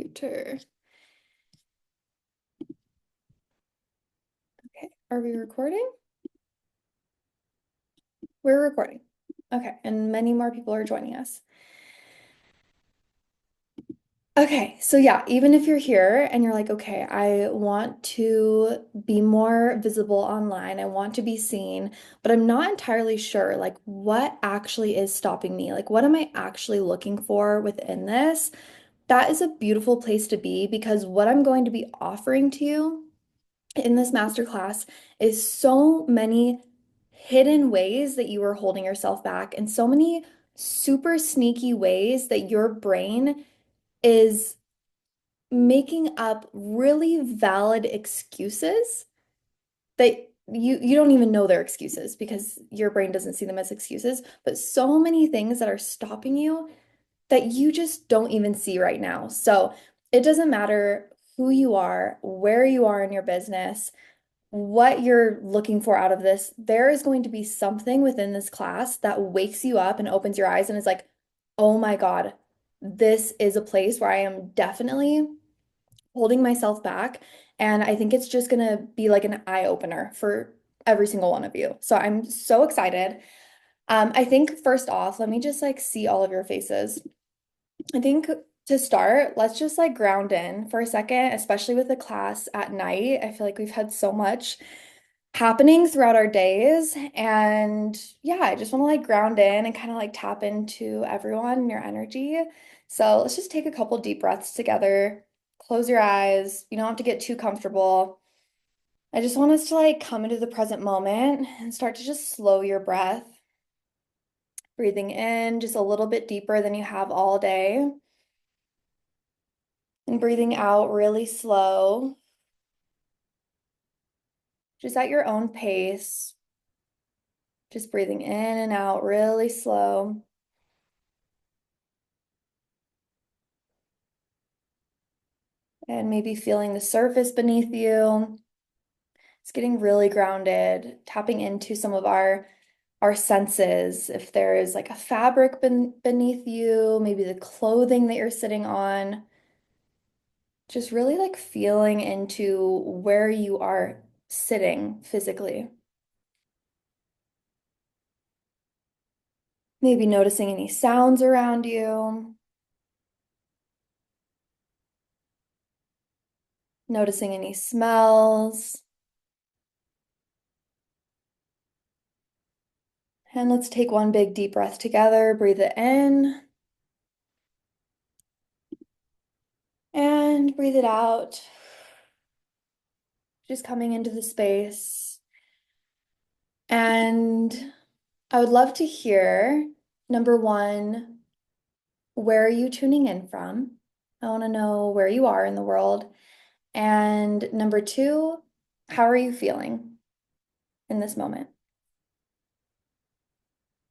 computer. Okay, are we recording? We're recording. Okay, and many more people are joining us. Okay, so yeah, even if you're here and you're like, okay, I want to be more visible online, I want to be seen, but I'm not entirely sure, like, what actually is stopping me? Like, what am I actually looking for within this? That is a beautiful place to be because what I'm going to be offering to you in this masterclass is so many hidden ways that you are holding yourself back and so many super sneaky ways that your brain is making up really valid excuses that you don't even know they're excuses because your brain doesn't see them as excuses, but so many things that are stopping you that you just don't even see right now. So it doesn't matter who you are, where you are in your business, what you're looking for out of this, there is going to be something within this class that wakes you up and opens your eyes and is like, oh my God, this is a place where I am definitely holding myself back. And I think it's just going to be like an eye opener for every single one of you. So I'm so excited. I think first off, let me just like see all of your faces. I think to start, let's just like ground in for a second, especially with the class at night. I feel like we've had so much happening throughout our days. And yeah, I just want to like ground in and kind of like tap into everyone and your energy. So let's just take a couple deep breaths together. Close your eyes. You don't have to get too comfortable. I just want us to like come into the present moment and start to just slow your breath. Breathing in just a little bit deeper than you have all day. And breathing out really slow, just at your own pace. Just breathing in and out really slow. And maybe feeling the surface beneath you. It's getting really grounded, tapping into some of our senses. If there is like a fabric beneath you, maybe the clothing that you're sitting on, just really like feeling into where you are sitting physically. Maybe noticing any sounds around you, noticing any smells. And let's take one big deep breath together. Breathe it in and breathe it out. Just coming into the space. And I would love to hear, number one, where are you tuning in from? I want to know where you are in the world. And number two, how are you feeling in this moment?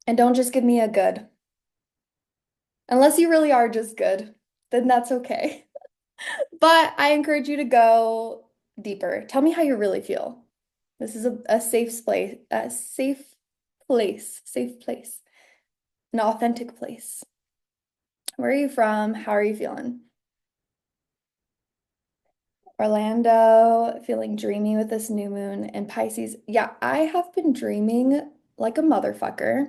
And don't just give me a good. Unless you really are just good, then that's okay. But I encourage you to go deeper. Tell me how you really feel. This is a safe place, an authentic place. Where are you from? How are you feeling? Orlando, feeling dreamy with this new moon and Pisces. Yeah, I have been dreaming like a motherfucker.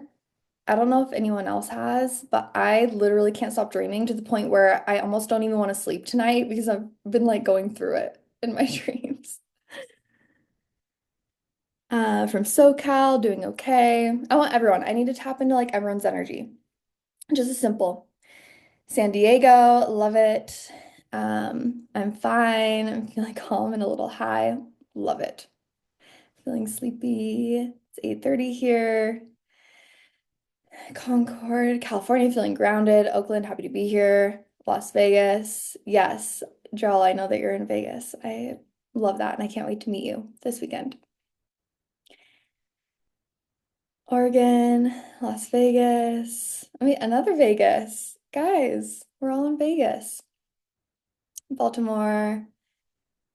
I don't know if anyone else has, but I literally can't stop dreaming to the point where I almost don't even want to sleep tonight because I've been like going through it in my dreams. From SoCal, doing okay. I want everyone. I need to tap into like everyone's energy. Just as simple. San Diego, love it. I'm fine. I'm feeling calm and a little high. Love it. Feeling sleepy. It's 8:30 here. Concord, California, feeling grounded. Oakland, happy to be here. Las Vegas. Yes, Joel, I know that you're in Vegas. I love that and I can't wait to meet you this weekend. Oregon, Las Vegas. I mean, another Vegas. Guys, we're all in Vegas. Baltimore,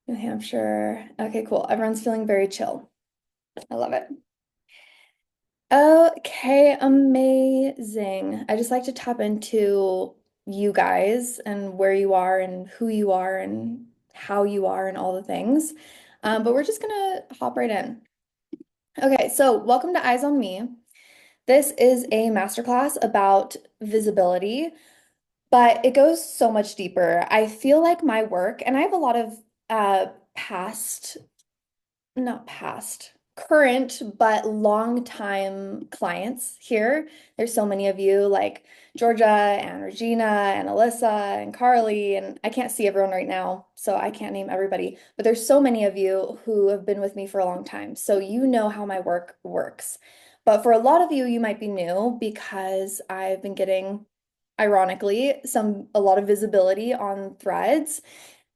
New Hampshire. Okay, cool. Everyone's feeling very chill. I love it. Okay, amazing. I just like to tap into you guys and where you are and who you are and how you are and all the things. But we're just gonna hop right in. Okay, so welcome to Eyes on Me. This is a masterclass about visibility, but it goes so much deeper. I feel like my work, and I have a lot of past not past, current, but long time clients here. There's so many of you like Georgia and Regina and Alyssa and Carly, and I can't see everyone right now, so I can't name everybody, but there's so many of you who have been with me for a long time. So you know how my work works. But for a lot of you, you might be new because I've been getting, ironically, a lot of visibility on threads.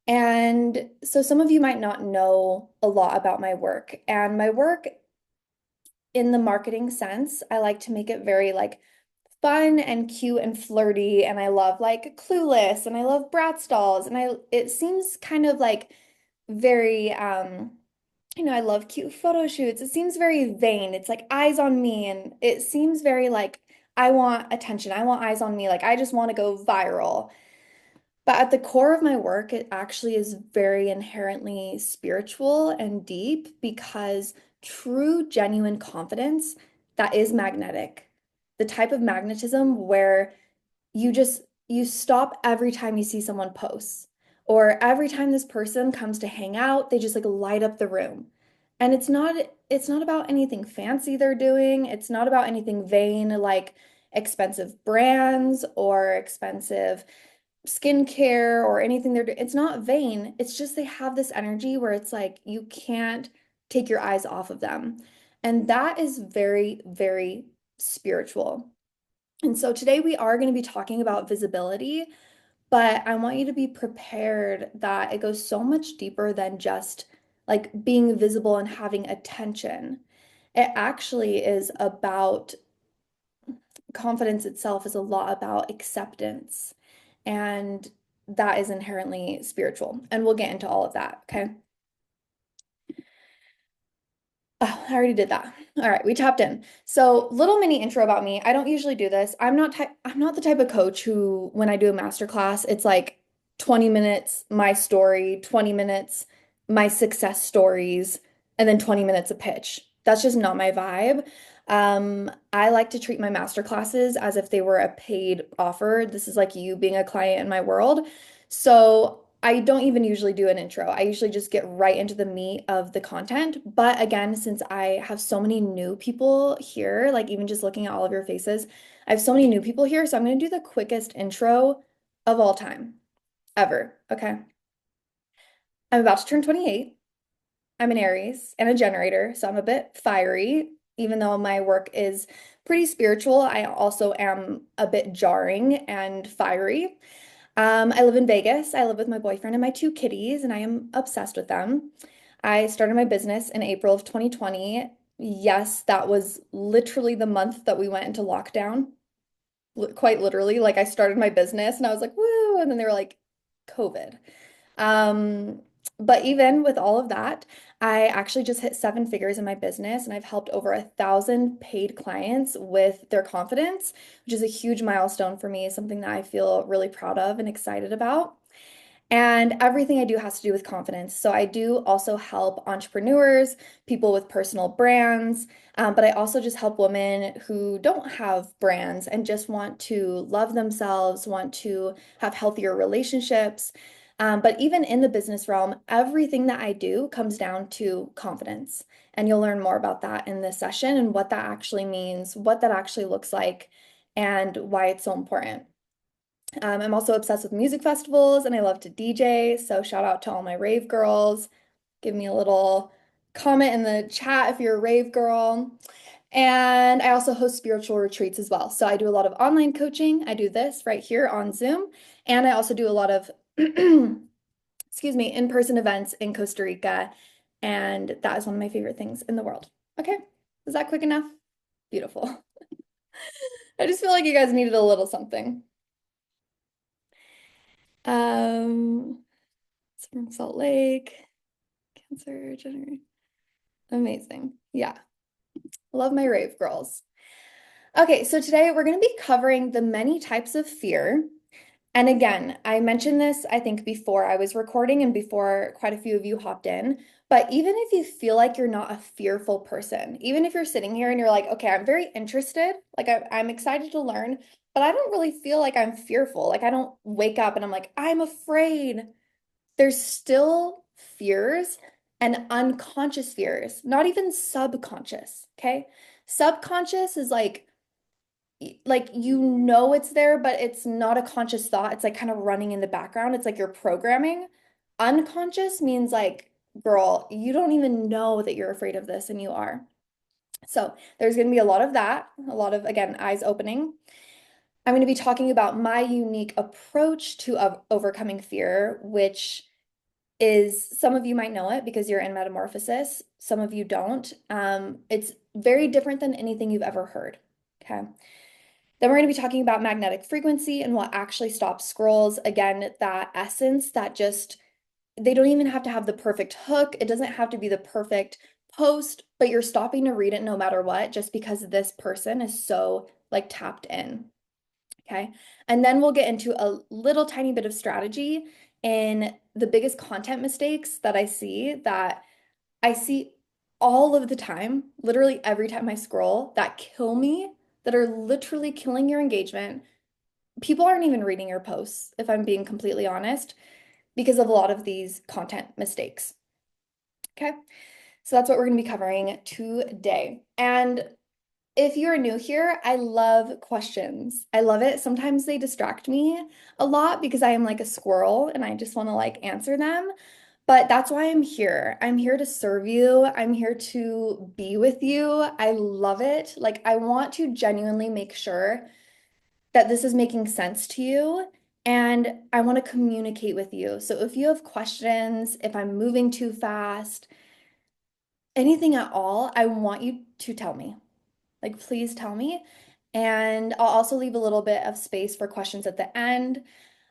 And so some of you might not know a lot about my work. And my work in the marketing sense, I like to make it very like fun and cute and flirty. And I love like Clueless and I love Bratz dolls. And it seems kind of like very I love cute photo shoots. It seems very vain. It's like eyes on me and it seems very like I want attention. I want eyes on me. Like I just want to go viral. But at the core of my work, it actually is very inherently spiritual and deep because true, genuine confidence that is magnetic. The type of magnetism where you stop every time you see someone post or every time this person comes to hang out, they just like light up the room. And it's not about anything fancy they're doing. It's not about anything vain like expensive brands or expensive skincare or anything they're doing. It's not vain. It's just they have this energy where it's like you can't take your eyes off of them. And that is very, very spiritual. And so today we are going to be talking about visibility, but I want you to be prepared that it goes so much deeper than just like being visible and having attention. It actually is about confidence itself is a lot about acceptance, and that is inherently spiritual. And we'll get into all of that, okay? Oh, I already did that. All right, we tapped in. So, little mini intro about me. I don't usually do this. I'm not the type of coach who when I do a master class, it's like 20 minutes my story, 20 minutes my success stories, and then 20 minutes a pitch. That's just not my vibe. I like to treat my master classes as if they were a paid offer. This is like you being a client in my world. So, I don't even usually do an intro. I usually just get right into the meat of the content. But again, since I have so many new people here, like even just looking at all of your faces, I have so many new people here. So I'm going to do the quickest intro of all time, ever. Okay. I'm about to turn 28. I'm an Aries and a generator. So I'm a bit fiery. Even though my work is pretty spiritual, I also am a bit jarring and fiery. I live in Vegas. I live with my boyfriend and my two kitties, and I am obsessed with them. I started my business in April of 2020. Yes, that was literally the month that we went into lockdown. Quite literally. Like I started my business and I was like, woo, and then they were like, COVID. Um, but even with all of that, I actually just hit seven figures in my business and I've helped over 1,000 paid clients with their confidence, which is a huge milestone for me, something that I feel really proud of and excited about. And everything I do has to do with confidence. So I do also help entrepreneurs, people with personal brands, but I also just help women who don't have brands and just want to love themselves, want to have healthier relationships. But even in the business realm, everything that I do comes down to confidence. And you'll learn more about that in this session and what that actually means, what that actually looks like, and why it's so important. I'm also obsessed with music festivals and I love to DJ. So shout out to all my rave girls. Give me a little comment in the chat if you're a rave girl. And I also host spiritual retreats as well. So I do a lot of online coaching. I do this right here on Zoom. And I also do a lot of, excuse me, in-person events in Costa Rica. And that is one of my favorite things in the world. Okay, is that quick enough? Beautiful. I just feel like you guys needed a little something. It's from Salt Lake, Cancer, January. Amazing. Yeah, love my rave girls. Okay, so today we're going to be covering the many types of fear And again, I mentioned this, I think, before I was recording and before quite a few of you hopped in. But even if you feel like you're not a fearful person, even if you're sitting here and you're like, okay, I'm very interested, like I'm excited to learn, but I don't really feel like I'm fearful. Like I don't wake up and I'm like, I'm afraid. There's still fears and unconscious fears, not even subconscious. Okay. Subconscious is like you know it's there, but it's not a conscious thought. It's like kind of running in the background. It's like you're programming. Unconscious means like, girl, you don't even know that you're afraid of this and you are. So there's going to be a lot of that, a lot of, again, eyes opening. I'm going to be talking about my unique approach to overcoming fear, which is some of you might know it because you're in metamorphosis. Some of you don't. It's very different than anything you've ever heard. Okay. Then we're going to be talking about magnetic frequency and what actually stops scrolls. Again, that essence that just, they don't even have to have the perfect hook. It doesn't have to be the perfect post, but you're stopping to read it no matter what, just because this person is so like tapped in. Okay. And then we'll get into a little tiny bit of strategy in the biggest content mistakes that I see all of the time, literally every time I scroll, that kill me, that are literally killing your engagement. People aren't even reading your posts, if I'm being completely honest, because of a lot of these content mistakes. Okay. So that's what we're going to be covering today. And if you're new here, I love questions. I love it. Sometimes they distract me a lot because I am like a squirrel and I just want to like answer them. But that's why I'm here. I'm here to serve you. I'm here to be with you. I love it. Like, I want to genuinely make sure that this is making sense to you. And I want to communicate with you. So if you have questions, if I'm moving too fast, anything at all, I want you to tell me. Like, please tell me. And I'll also leave a little bit of space for questions at the end.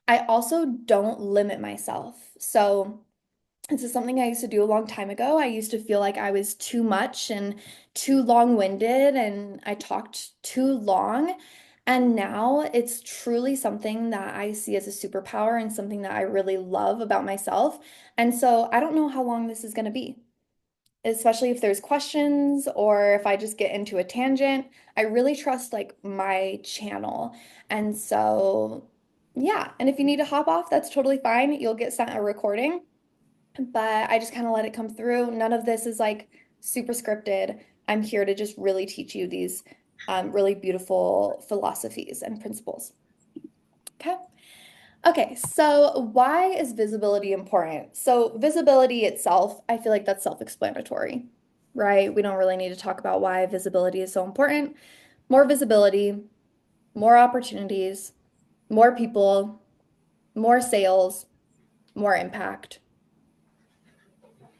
I also don't limit myself. So, this is something I used to do a long time ago. I used to feel like I was too much and too long-winded and I talked too long. And now it's truly something that I see as a superpower and something that I really love about myself. And so I don't know how long this is going to be, especially if there's questions or if I just get into a tangent. I really trust like my channel. And so, yeah. And if you need to hop off, that's totally fine. You'll get sent a recording, but I just kind of let it come through. None of this is like super scripted. I'm here to just really teach you these really beautiful philosophies and principles. Okay. Okay, so why is visibility important? So visibility itself, I feel like that's self-explanatory, right? We don't really need to talk about why visibility is so important. More visibility, more opportunities, more people, more sales, more impact,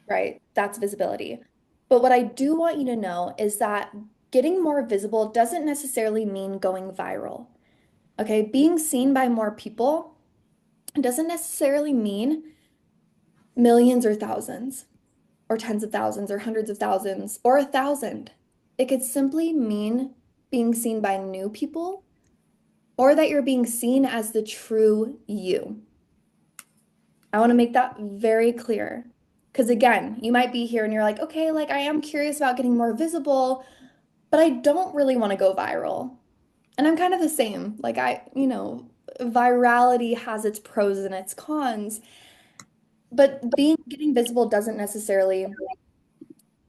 right? That's visibility. But what I do want you to know is that getting more visible doesn't necessarily mean going viral. Okay, being seen by more people doesn't necessarily mean millions or thousands, or tens of thousands, or hundreds of thousands, or 1,000. It could simply mean being seen by new people, or that you're being seen as the true you. I want to make that very clear. Because again, you might be here and you're like, okay, like I am curious about getting more visible, but I don't really want to go viral. And I'm kind of the same. Like virality has its pros and its cons, but getting visible doesn't necessarily,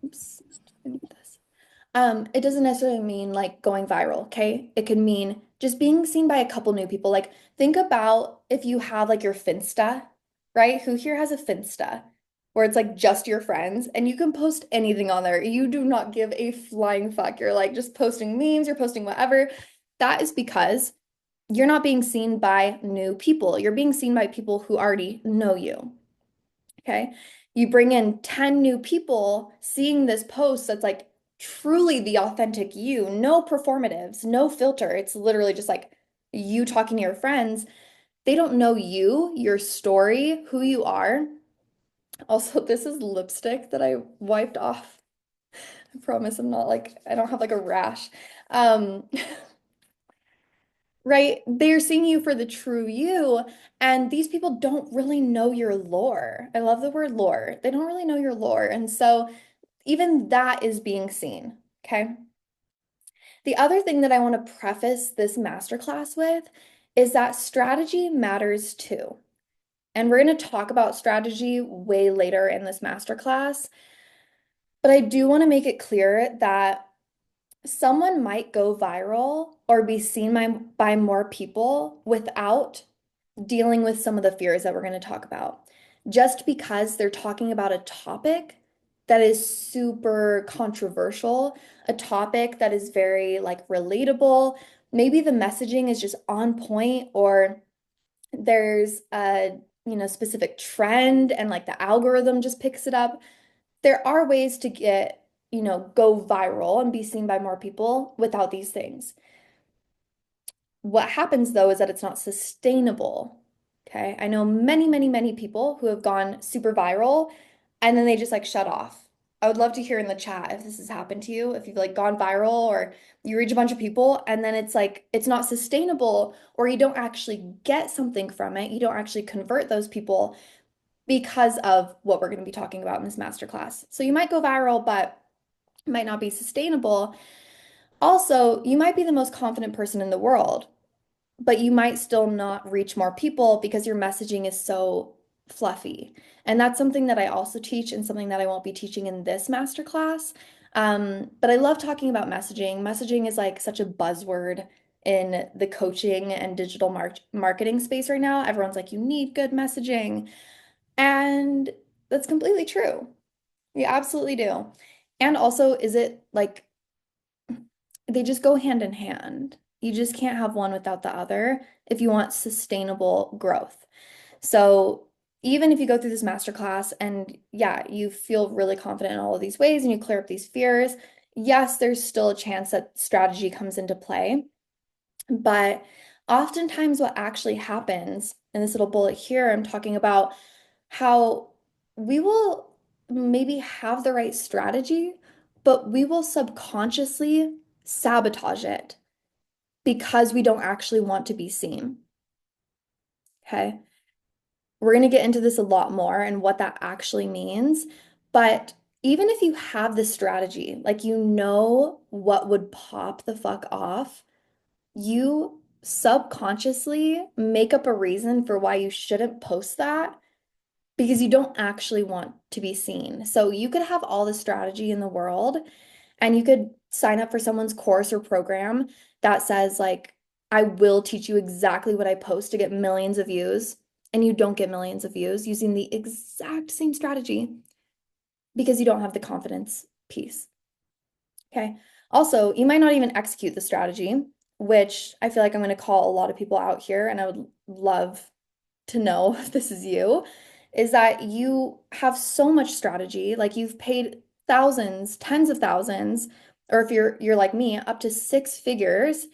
oops, I need this. It doesn't necessarily mean like going viral, okay? It could mean just being seen by a couple new people. Like think about if you have like your Finsta, right? Who here has a Finsta where it's like just your friends and you can post anything on there. You do not give a flying fuck. You're like just posting memes, you're posting whatever. That is because you're not being seen by new people. You're being seen by people who already know you. Okay. You bring in 10 new people seeing this post that's like truly the authentic you, no performatives, no filter. It's literally just like you talking to your friends. They don't know you, your story, who you are. Also, this is lipstick that I wiped off. I promise I'm not like, I don't have like a rash. Um, right? They're seeing you for the true you, and these people don't really know your lore. I love the word lore. They don't really know your lore. And so even that is being seen, okay? The other thing that I want to preface this masterclass with is that strategy matters too. And we're going to talk about strategy way later in this masterclass, but I do want to make it clear that someone might go viral or be seen by more people without dealing with some of the fears that we're going to talk about. Just because they're talking about a topic that is super controversial, a topic that is very like relatable, maybe the messaging is just on point, or there's a specific trend and like the algorithm just picks it up. There are ways to get, go viral and be seen by more people without these things. What happens though is that it's not sustainable. Okay. I know many, many, many people who have gone super viral and then they just like shut off. I would love to hear in the chat if this has happened to you, if you've like gone viral or you reach a bunch of people and then it's like it's not sustainable or you don't actually get something from it. You don't actually convert those people because of what we're going to be talking about in this masterclass. So you might go viral, but it might not be sustainable. Also, you might be the most confident person in the world, but you might still not reach more people because your messaging is so fluffy. And that's something that I also teach and something that I won't be teaching in this masterclass. But I love talking about messaging. Messaging is like such a buzzword in the coaching and digital marketing space right now. Everyone's like, you need good messaging. And that's completely true. You absolutely do. And also, is it like they just go hand in hand? You just can't have one without the other if you want sustainable growth. So, even if you go through this masterclass and yeah, you feel really confident in all of these ways and you clear up these fears, yes, there's still a chance that strategy comes into play. But oftentimes, what actually happens in this little bullet here, I'm talking about how we will maybe have the right strategy, but we will subconsciously sabotage it because we don't actually want to be seen. Okay. We're going to get into this a lot more and what that actually means. But even if you have the strategy, like you know what would pop the fuck off, you subconsciously make up a reason for why you shouldn't post that because you don't actually want to be seen. So you could have all the strategy in the world and you could sign up for someone's course or program that says like, I will teach you exactly what I post to get millions of views, and you don't get millions of views using the exact same strategy because you don't have the confidence piece. Okay. Also, you might not even execute the strategy, which I feel like I'm going to call a lot of people out here, and I would love to know if this is you, is that you have so much strategy, like you've paid thousands, tens of thousands, or if you're like me, up to six figures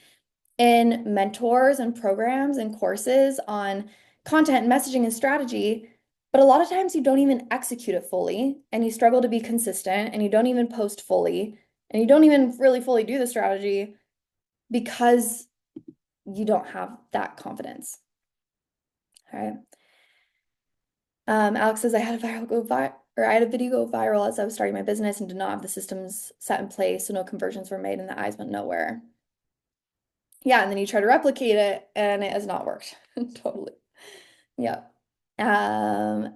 in mentors and programs and courses on content, messaging, and strategy. But a lot of times you don't even execute it fully and you struggle to be consistent and you don't even post fully and you don't even really fully do the strategy because you don't have that confidence. All right. Alex says I had I had a video go viral as I was starting my business and did not have the systems set in place, so no conversions were made and the eyes went nowhere. Yeah, and then you try to replicate it and it has not worked. Totally. Yeah. Um,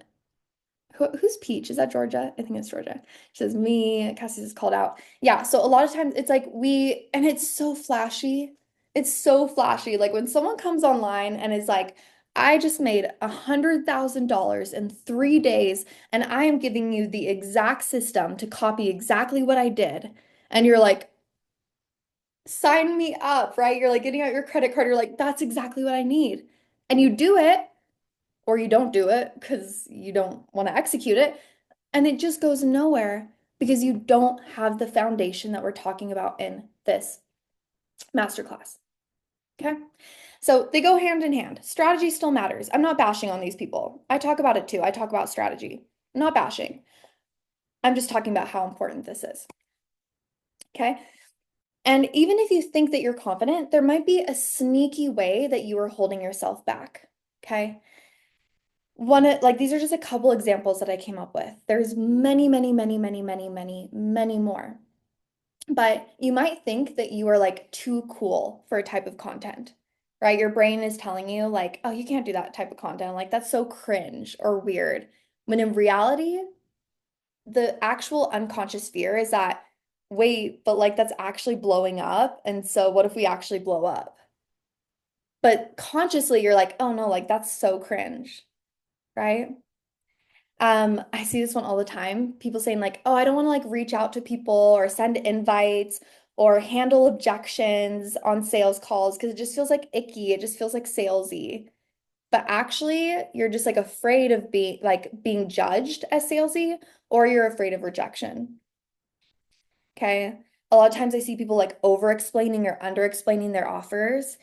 who's Peach? Is that Georgia? I think it's Georgia. She says me, Cassie is called out. Yeah, so a lot of times it's like and it's so flashy. It's so flashy. Like when someone comes online and is like, I just made $100,000 in 3 days, and I am giving you the exact system to copy exactly what I did. And you're like, sign me up, right? You're like getting out your credit card. You're like, that's exactly what I need. And you do it, or you don't do it because you don't want to execute it. And it just goes nowhere because you don't have the foundation that we're talking about in this masterclass. Okay. So they go hand in hand. Strategy still matters. I'm not bashing on these people. I talk about it too. I talk about strategy. I'm not bashing. I'm just talking about how important this is. Okay. And even if you think that you're confident, there might be a sneaky way that you are holding yourself back. Okay. Like these are just a couple examples that I came up with. There's many, many, many, many, many, many, many more. But you might think that you are like too cool for a type of content, right? Your brain is telling you, like, oh, you can't do that type of content. Like, that's so cringe or weird. When in reality, the actual unconscious fear is that, wait, but like that's actually blowing up. And so what if we actually blow up? But consciously, you're like, oh no, like that's so cringe, right? I see this one all the time. People saying like, "Oh, I don't want to like reach out to people or send invites or handle objections on sales calls because it just feels like icky. It just feels like salesy." But actually, you're just like afraid of being judged as salesy, or you're afraid of rejection. Okay? A lot of times I see people like over explaining or under explaining their offers,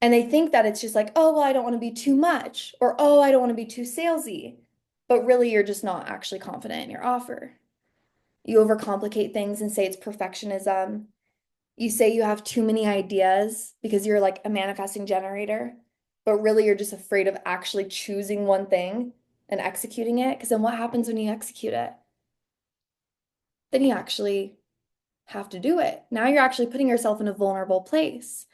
and they think that it's just like, "Oh, well, I don't want to be too much," or "Oh, I don't want to be too salesy." But really, you're just not actually confident in your offer. You overcomplicate things and say it's perfectionism. You say you have too many ideas because you're like a manifesting generator, but really you're just afraid of actually choosing one thing and executing it. Because then what happens when you execute it? Then you actually have to do it. Now you're actually putting yourself in a vulnerable place,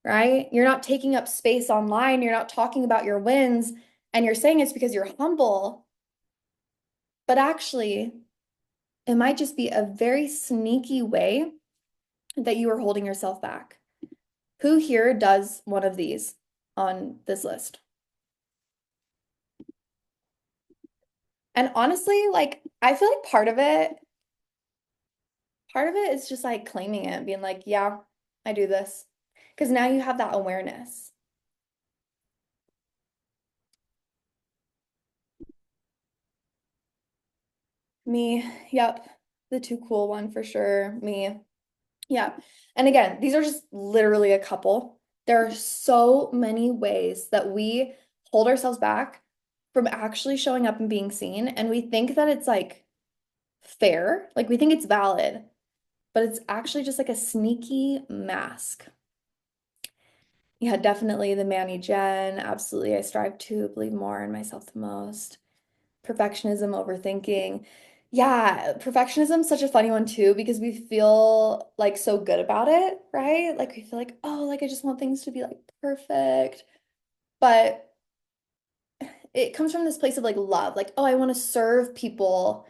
right? You're not taking up space online. You're not talking about your wins, and you're saying it's because you're humble, but actually, it might just be a very sneaky way that you are holding yourself back. Who here does one of these on this list? And honestly, like I feel like part of it is just like claiming it, being like, yeah, I do this. Because now you have that awareness. Me, yep. The too cool one for sure. Me. Yeah. And again, these are just literally a couple. There are so many ways that we hold ourselves back from actually showing up and being seen. And we think that it's like fair, like we think it's valid, but it's actually just like a sneaky mask. Yeah, definitely the Manny Jen. Absolutely. I strive to believe more in myself the most. Perfectionism, overthinking. Yeah, perfectionism is such a funny one too because we feel like so good about it, right? Like we feel like, oh, like I just want things to be like perfect. But it comes from this place of like love, like, oh, I want to serve people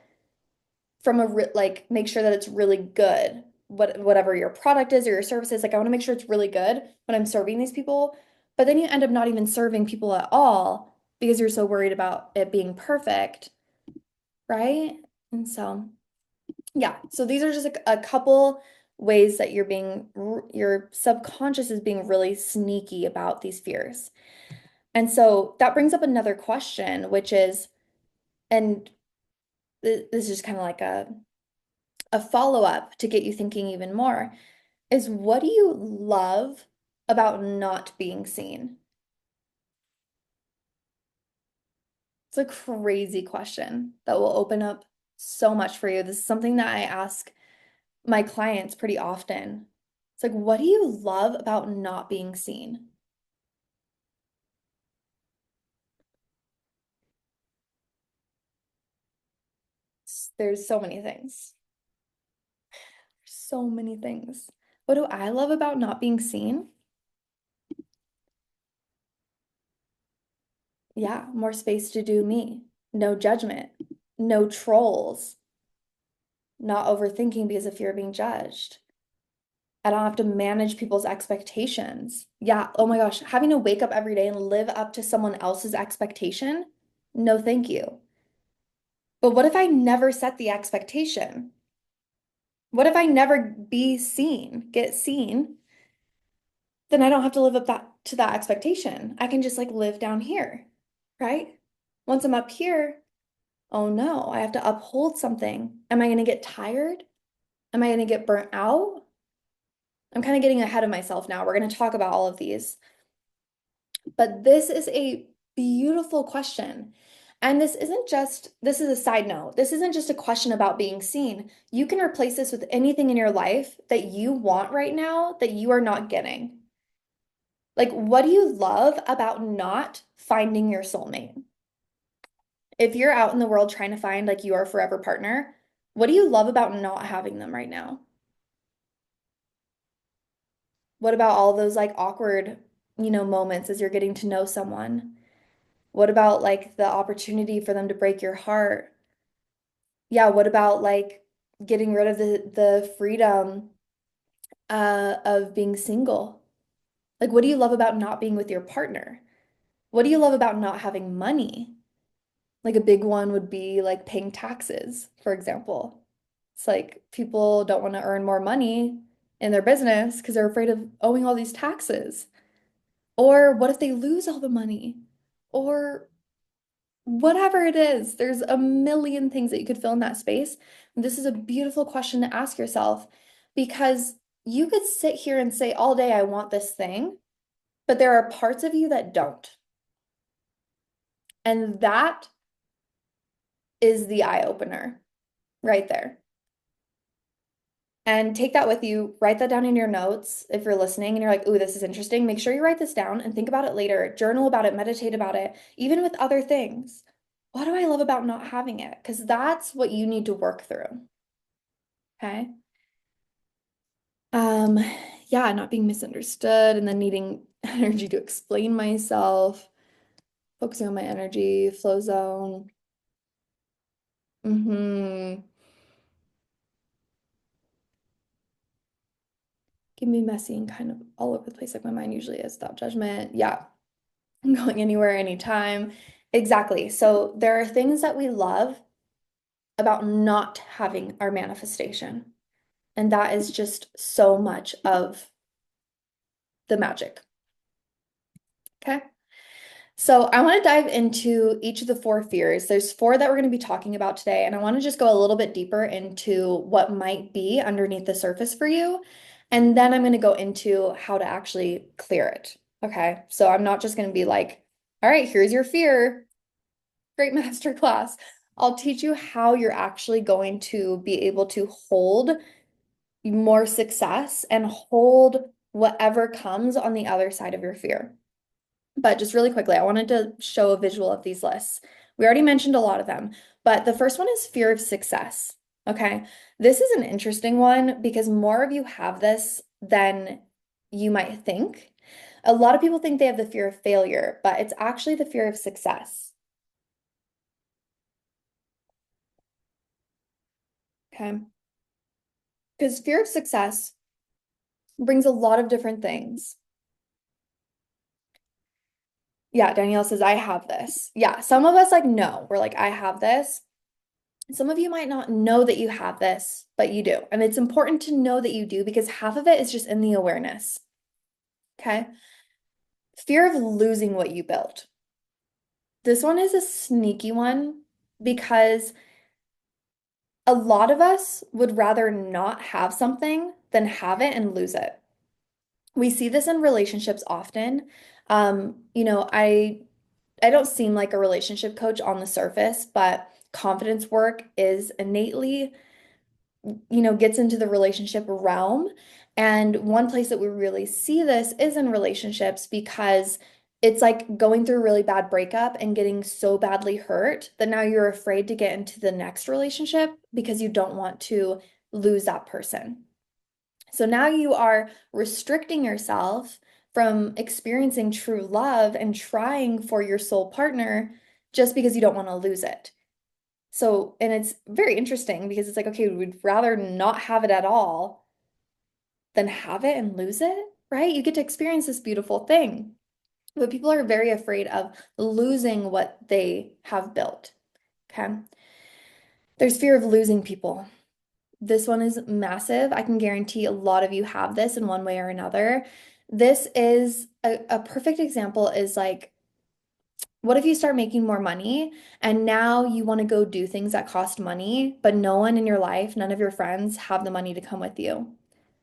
from like make sure that it's really good. Whatever your product is or your service is, like I want to make sure it's really good when I'm serving these people. But then you end up not even serving people at all because you're so worried about it being perfect, right? And so, yeah. So these are just a couple ways that your subconscious is being really sneaky about these fears. And so that brings up another question, which is, and this is just kind of like a follow-up to get you thinking even more, is what do you love about not being seen? It's a crazy question that will open up so much for you. This is something that I ask my clients pretty often. It's like, what do you love about not being seen? There's so many things. So many things. What do I love about not being seen? Yeah, more space to do me. No judgment. No trolls. Not overthinking because of fear of being judged. I don't have to manage people's expectations. Yeah, oh my gosh, having to wake up every day and live up to someone else's expectation? No, thank you. But what if I never set the expectation? What if I never get seen? Then I don't have to live up to that expectation. I can just like live down here, right? Once I'm up here, oh no, I have to uphold something. Am I going to get tired? Am I going to get burnt out? I'm kind of getting ahead of myself now. We're going to talk about all of these. But this is a beautiful question. And this is a side note. This isn't just a question about being seen. You can replace this with anything in your life that you want right now that you are not getting. Like, what do you love about not finding your soulmate? If you're out in the world trying to find like your forever partner, what do you love about not having them right now? What about all those like awkward, moments as you're getting to know someone? What about like the opportunity for them to break your heart? Yeah, what about like getting rid of the freedom of being single? Like, what do you love about not being with your partner? What do you love about not having money? Like a big one would be like paying taxes, for example. It's like people don't want to earn more money in their business because they're afraid of owing all these taxes. Or what if they lose all the money? Or whatever it is, there's a million things that you could fill in that space. And this is a beautiful question to ask yourself because you could sit here and say all day, I want this thing, but there are parts of you that don't. And that is the eye opener right there. And take that with you, write that down in your notes if you're listening and you're like, ooh, this is interesting. Make sure you write this down and think about it later. Journal about it, meditate about it, even with other things. What do I love about not having it? Because that's what you need to work through. Okay. Um, yeah, not being misunderstood and then needing energy to explain myself, focusing on my energy, flow zone. Mm-hmm. Can be messy and kind of all over the place, like my mind usually is. Without judgment. Yeah. Going anywhere, anytime. Exactly. So there are things that we love about not having our manifestation. And that is just so much of the magic. Okay. So I want to dive into each of the four fears. There's four that we're going to be talking about today, and I want to just go a little bit deeper into what might be underneath the surface for you. And then I'm going to go into how to actually clear it. Okay. So I'm not just going to be like, all right, here's your fear. Great masterclass. I'll teach you how you're actually going to be able to hold more success and hold whatever comes on the other side of your fear. But just really quickly, I wanted to show a visual of these lists. We already mentioned a lot of them, but the first one is fear of success. Okay. This is an interesting one because more of you have this than you might think. A lot of people think they have the fear of failure, but it's actually the fear of success. Okay. Because fear of success brings a lot of different things. Yeah, Danielle says, I have this. Yeah, some of us like know. We're like, I have this. Some of you might not know that you have this, but you do. And it's important to know that you do because half of it is just in the awareness. Okay. Fear of losing what you built. This one is a sneaky one because a lot of us would rather not have something than have it and lose it. We see this in relationships often. I don't seem like a relationship coach on the surface, but confidence work is innately, gets into the relationship realm. And one place that we really see this is in relationships because it's like going through a really bad breakup and getting so badly hurt that now you're afraid to get into the next relationship because you don't want to lose that person. So now you are restricting yourself from experiencing true love and trying for your soul partner just because you don't want to lose it. So, and it's very interesting because it's like, okay, we'd rather not have it at all than have it and lose it, right? You get to experience this beautiful thing. But people are very afraid of losing what they have built. Okay. There's fear of losing people. This one is massive. I can guarantee a lot of you have this in one way or another. This is a perfect example is like, what if you start making more money and now you want to go do things that cost money, but no one in your life, none of your friends have the money to come with you.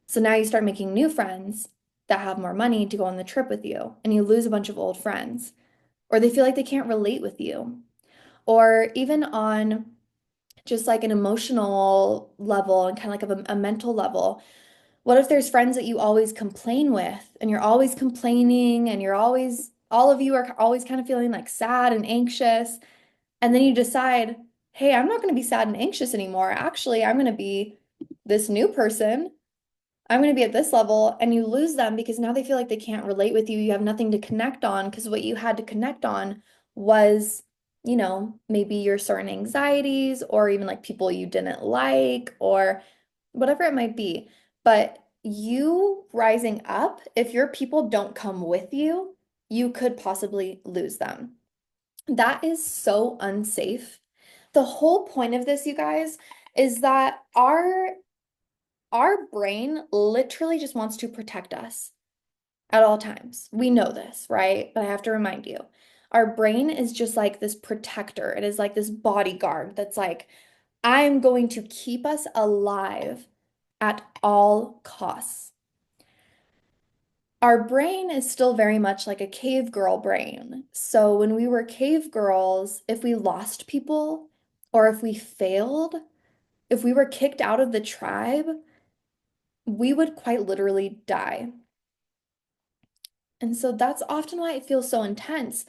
So now you start making new friends that have more money to go on the trip with you, and you lose a bunch of old friends, or they feel like they can't relate with you. Or even on just like an emotional level and kind of like a mental level. What if there's friends that you always complain with and you're always complaining and you're always, all of you are always kind of feeling like sad and anxious. And then you decide, hey, I'm not going to be sad and anxious anymore. Actually, I'm going to be this new person. I'm going to be at this level. And you lose them because now they feel like they can't relate with you. You have nothing to connect on because what you had to connect on was, maybe your certain anxieties or even like people you didn't like or whatever it might be. But you rising up, if your people don't come with you, you could possibly lose them. That is so unsafe. The whole point of this, you guys, is that our brain literally just wants to protect us at all times. We know this, right? But I have to remind you. Our brain is just like this protector. It is like this bodyguard that's like, I'm going to keep us alive at all costs. Our brain is still very much like a cave girl brain. So when we were cave girls, if we lost people or if we failed, if we were kicked out of the tribe, we would quite literally die. And so that's often why it feels so intense.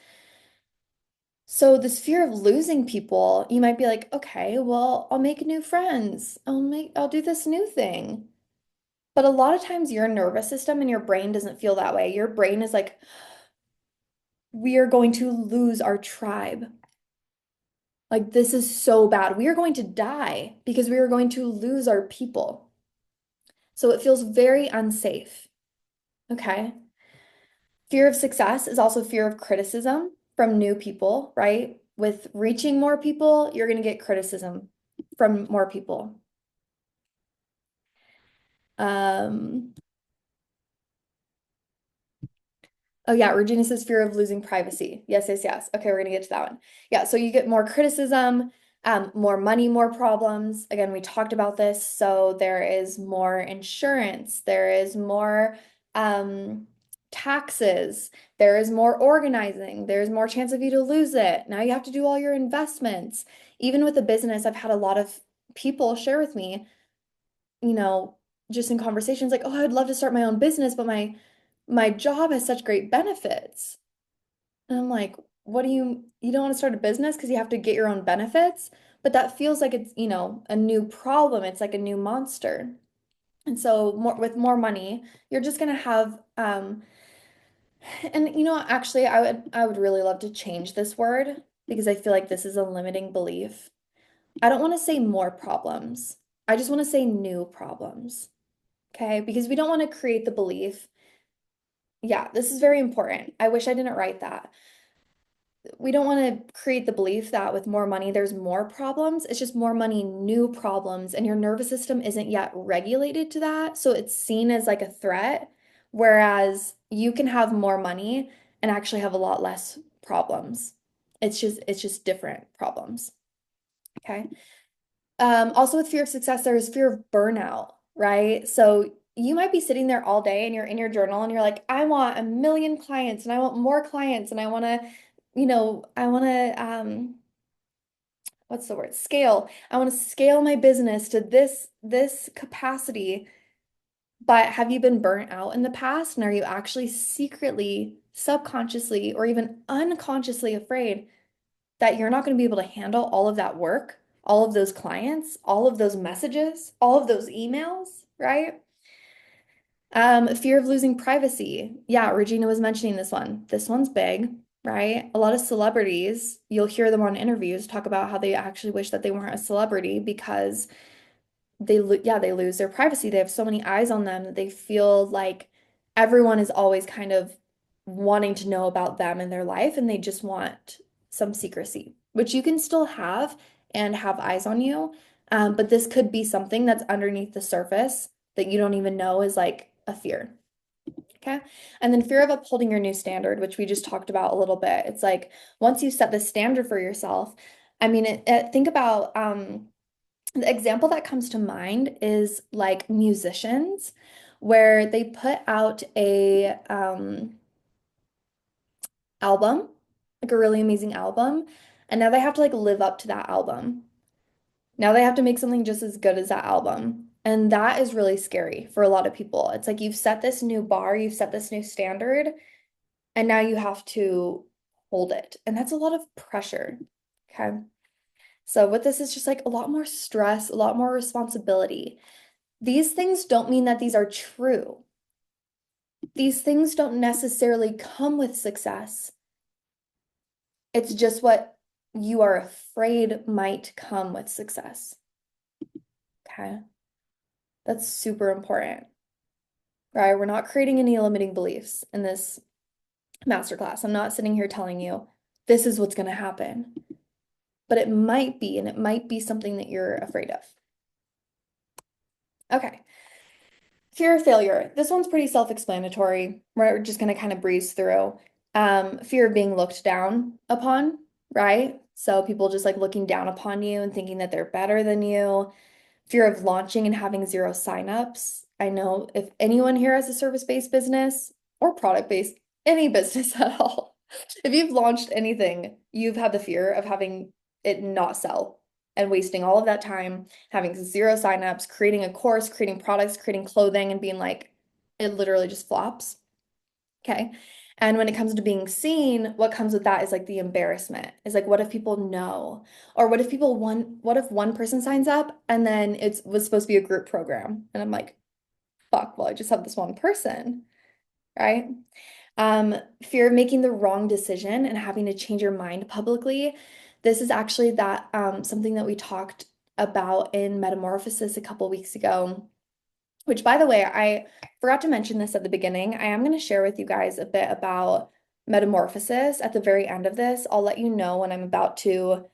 So this fear of losing people, you might be like, okay, well, I'll make new friends. I'll do this new thing. But a lot of times your nervous system and your brain doesn't feel that way. Your brain is like, we are going to lose our tribe. Like, this is so bad. We are going to die because we are going to lose our people. So it feels very unsafe. Okay. Fear of success is also fear of criticism from new people, right? With reaching more people, you're going to get criticism from more people. Um, Oh yeah, Regina says fear of losing privacy. Yes, yes, yes. Okay, we're gonna get to that one. Yeah, so you get more criticism, more money, more problems. Again, we talked about this. So there is more insurance, there is more taxes, there is more organizing, there's more chance of you to lose it. Now you have to do all your investments. Even with a business, I've had a lot of people share with me, you know, just in conversations like, oh, I'd love to start my own business, but my job has such great benefits. And I'm like, what do you don't want to start a business because you have to get your own benefits? But that feels like it's, a new problem. It's like a new monster. And so with more money, you're just gonna have and actually I would really love to change this word because I feel like this is a limiting belief. I don't want to say more problems. I just want to say new problems. Okay? Because we don't want to create the belief. Yeah, this is very important. I wish I didn't write that. We don't want to create the belief that with more money, there's more problems. It's just more money, new problems, and your nervous system isn't yet regulated to that. So it's seen as like a threat, whereas you can have more money and actually have a lot less problems. It's just different problems. Okay. Also with fear of success, there's fear of burnout, right? So you might be sitting there all day and you're in your journal and you're like, I want a million clients and I want more clients and I want to, I want to, what's the word? Scale. I want to scale my business to this capacity. But have you been burnt out in the past? And are you actually secretly, subconsciously, or even unconsciously afraid that you're not going to be able to handle all of that work, all of those clients, all of those messages, all of those emails, right? Fear of losing privacy. Yeah, Regina was mentioning this one. This one's big, right? A lot of celebrities, you'll hear them on interviews talk about how they actually wish that they weren't a celebrity because they lose their privacy. They have so many eyes on them that they feel like everyone is always kind of wanting to know about them and their life, and they just want some secrecy, which you can still have and have eyes on you. But this could be something that's underneath the surface that you don't even know is like a fear. Okay. And then fear of upholding your new standard, which we just talked about a little bit. It's like once you set the standard for yourself, I mean, think about the example that comes to mind is like musicians, where they put out a album, like a really amazing album, And now they have to like live up to that album. Now they have to make something just as good as that album. And that is really scary for a lot of people. It's like you've set this new bar, you've set this new standard, and now you have to hold it. And that's a lot of pressure. Okay. So with this is just like a lot more stress, a lot more responsibility. These things don't mean that these are true. These things don't necessarily come with success. It's just what you are afraid might come with success. Okay. That's super important, right? We're not creating any limiting beliefs in this masterclass. I'm not sitting here telling you this is what's going to happen, but it might be, and it might be something that you're afraid of. Okay. Fear of failure. This one's pretty self-explanatory. We're just going to kind of breeze through. Fear of being looked down upon, right? So people just like looking down upon you and thinking that they're better than you. Fear of launching and having zero signups. I know if anyone here has a service-based business or product-based, any business at all, if you've launched anything, you've had the fear of having it not sell and wasting all of that time, having zero signups, creating a course, creating products, creating clothing, and being like, it literally just flops. Okay. And when it comes to being seen, what comes with that is like the embarrassment. Is like, what if people know? Or what if one person signs up and then it was supposed to be a group program? And I'm like, fuck, well, I just have this one person, right? Fear of making the wrong decision and having to change your mind publicly. This is actually that something that we talked about in Metamorphosis a couple weeks ago, which, by the way, I forgot to mention this at the beginning. I am going to share with you guys a bit about Metamorphosis at the very end of this. I'll let you know when I'm about to,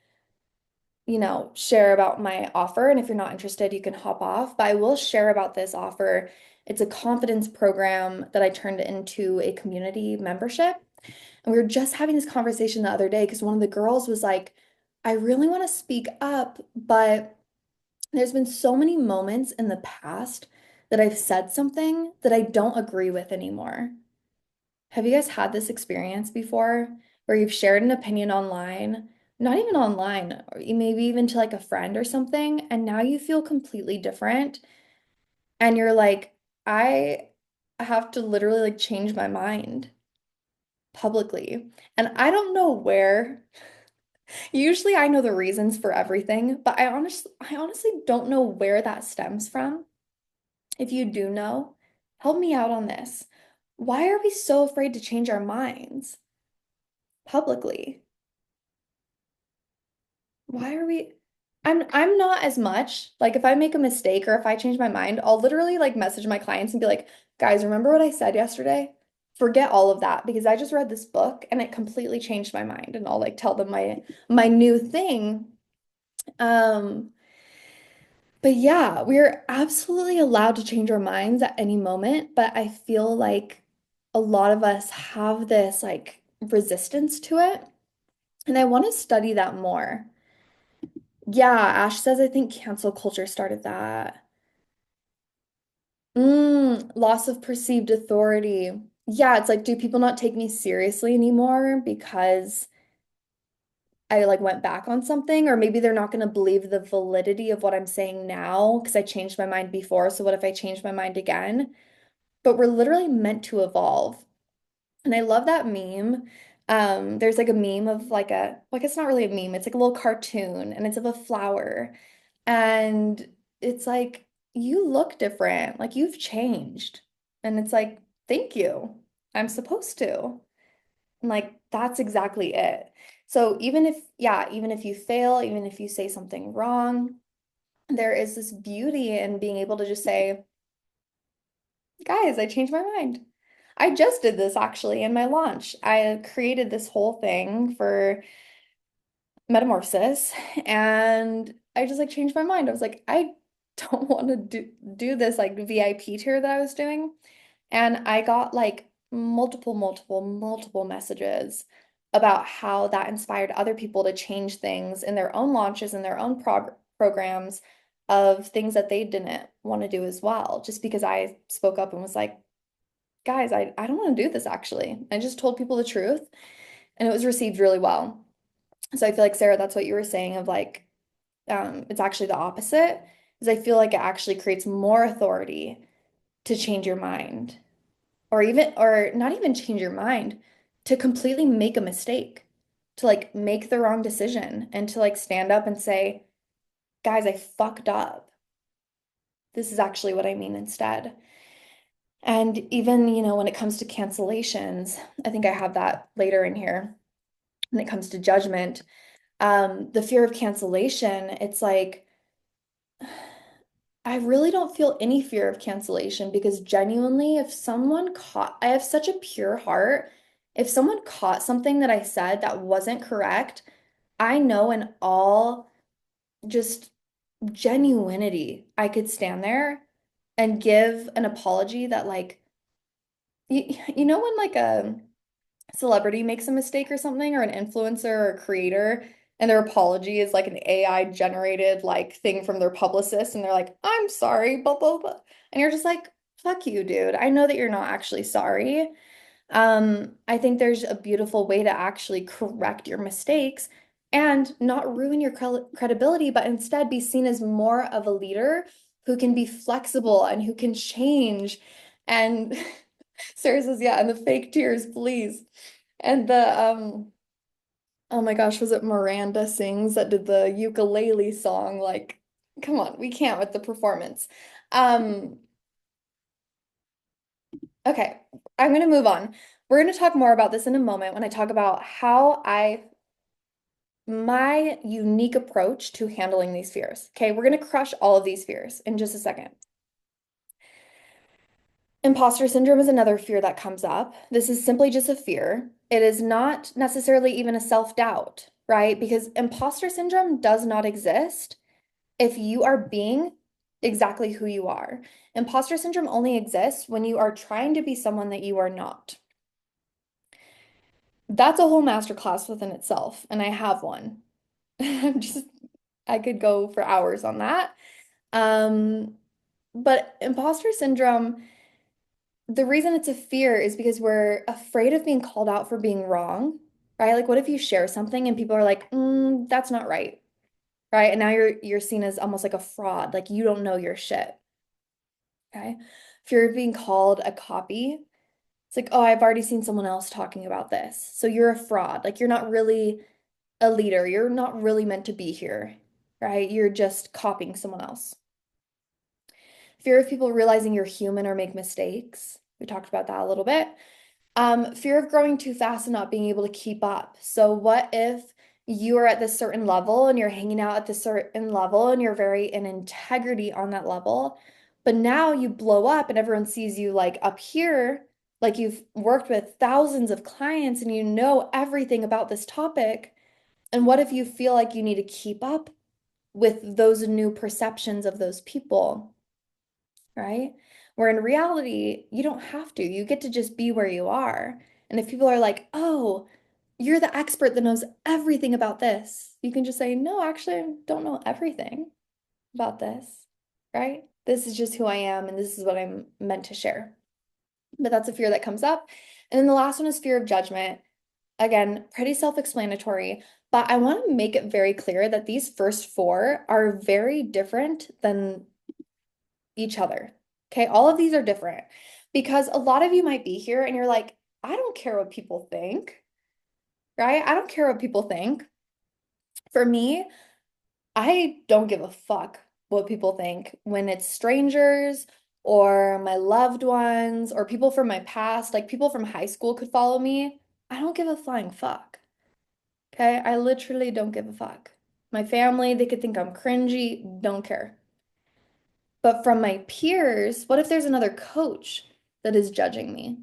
share about my offer. And if you're not interested, you can hop off. But I will share about this offer. It's a confidence program that I turned into a community membership. And we were just having this conversation the other day because one of the girls was like, I really want to speak up, but there's been so many moments in the past that I've said something that I don't agree with anymore. Have you guys had this experience before where you've shared an opinion online, not even online, or maybe even to like a friend or something, and now you feel completely different and you're like, I have to literally like change my mind publicly. And I don't know where. Usually I know the reasons for everything, but I honestly don't know where that stems from. If you do know, help me out on this. Why are we so afraid to change our minds publicly? Why are we I'm not as much. Like if I make a mistake or if I change my mind, I'll literally like message my clients and be like, "Guys, remember what I said yesterday?" Forget all of that because I just read this book and it completely changed my mind and I'll like tell them my new thing. Um But yeah, we're absolutely allowed to change our minds at any moment, but I feel like a lot of us have this like resistance to it, and I want to study that more. Yeah, Ash says I think cancel culture started that. Loss of perceived authority. Yeah, it's like, do people not take me seriously anymore because I like went back on something, or maybe they're not going to believe the validity of what I'm saying now because I changed my mind before. So what if I change my mind again? But we're literally meant to evolve. And I love that meme. There's like a meme of like well, I guess it's not really a meme, it's like a little cartoon and it's of a flower. And it's like, you look different, like you've changed. And it's like, thank you. I'm supposed to. And like, that's exactly it. So even if you fail, even if you say something wrong, there is this beauty in being able to just say, guys, I changed my mind. I just did this actually in my launch. I created this whole thing for Metamorphosis and I just like changed my mind. I was like, I don't want to do this like VIP tier that I was doing. And I got like multiple messages about how that inspired other people to change things in their own launches and their own programs of things that they didn't want to do as well, just because I spoke up and was like, guys, I don't want to do this actually. I just told people the truth and it was received really well. So I feel like, Sarah, that's what you were saying of like, it's actually the opposite, is I feel like it actually creates more authority to change your mind, or even, or not even change your mind, to completely make a mistake, to like make the wrong decision and to like stand up and say, guys, I fucked up. This is actually what I mean instead. And even, when it comes to cancellations, I think I have that later in here. When it comes to judgment, the fear of cancellation, it's like, I really don't feel any fear of cancellation because genuinely, if someone caught, I have such a pure heart. If someone caught something that I said that wasn't correct, I know in all just genuinity, I could stand there and give an apology that, like, when like a celebrity makes a mistake or something, or an influencer or a creator, and their apology is like an AI generated like thing from their publicist, and they're like, I'm sorry, blah, blah, blah. And you're just like, fuck you, dude. I know that you're not actually sorry. I think there's a beautiful way to actually correct your mistakes and not ruin your credibility, but instead be seen as more of a leader who can be flexible and who can change. And Sarah says, yeah, and the fake tears, please. And oh my gosh, was it Miranda Sings that did the ukulele song? Like, come on, we can't with the performance. Um, okay, I'm gonna move on. We're gonna talk more about this in a moment when I talk about my unique approach to handling these fears. Okay, we're gonna crush all of these fears in just a second. Imposter syndrome is another fear that comes up. This is simply just a fear. It is not necessarily even a self-doubt, right? Because imposter syndrome does not exist if you are being exactly who you are. Imposter syndrome only exists when you are trying to be someone that you are not. That's a whole masterclass within itself, and I have one. I'm just, I could go for hours on that. Um, but imposter syndrome, the reason it's a fear is because we're afraid of being called out for being wrong, right? Like, what if you share something and people are like, that's not right, right? And now you're seen as almost like a fraud, like you don't know your shit, okay? Fear of being called a copy. It's like, oh, I've already seen someone else talking about this, so you're a fraud. Like, you're not really a leader. You're not really meant to be here, right? You're just copying someone else. Fear of people realizing you're human or make mistakes. We talked about that a little bit. Fear of growing too fast and not being able to keep up. So what if you are at this certain level and you're hanging out at this certain level and you're very in integrity on that level, but now you blow up and everyone sees you like up here, like you've worked with thousands of clients and you know everything about this topic. And what if you feel like you need to keep up with those new perceptions of those people? Right? Where in reality, you don't have to. You get to just be where you are. And if people are like, oh, you're the expert that knows everything about this, you can just say, no, actually, I don't know everything about this, right? This is just who I am, and this is what I'm meant to share. But that's a fear that comes up. And then the last one is fear of judgment. Again, pretty self-explanatory, but I want to make it very clear that these first four are very different than each other. Okay, all of these are different because a lot of you might be here and you're like, I don't care what people think, right? I don't care what people think. For me, I don't give a fuck what people think when it's strangers or my loved ones or people from my past, like people from high school could follow me. I don't give a flying fuck. Okay, I literally don't give a fuck. My family, they could think I'm cringy, don't care. But from my peers, what if there's another coach that is judging me?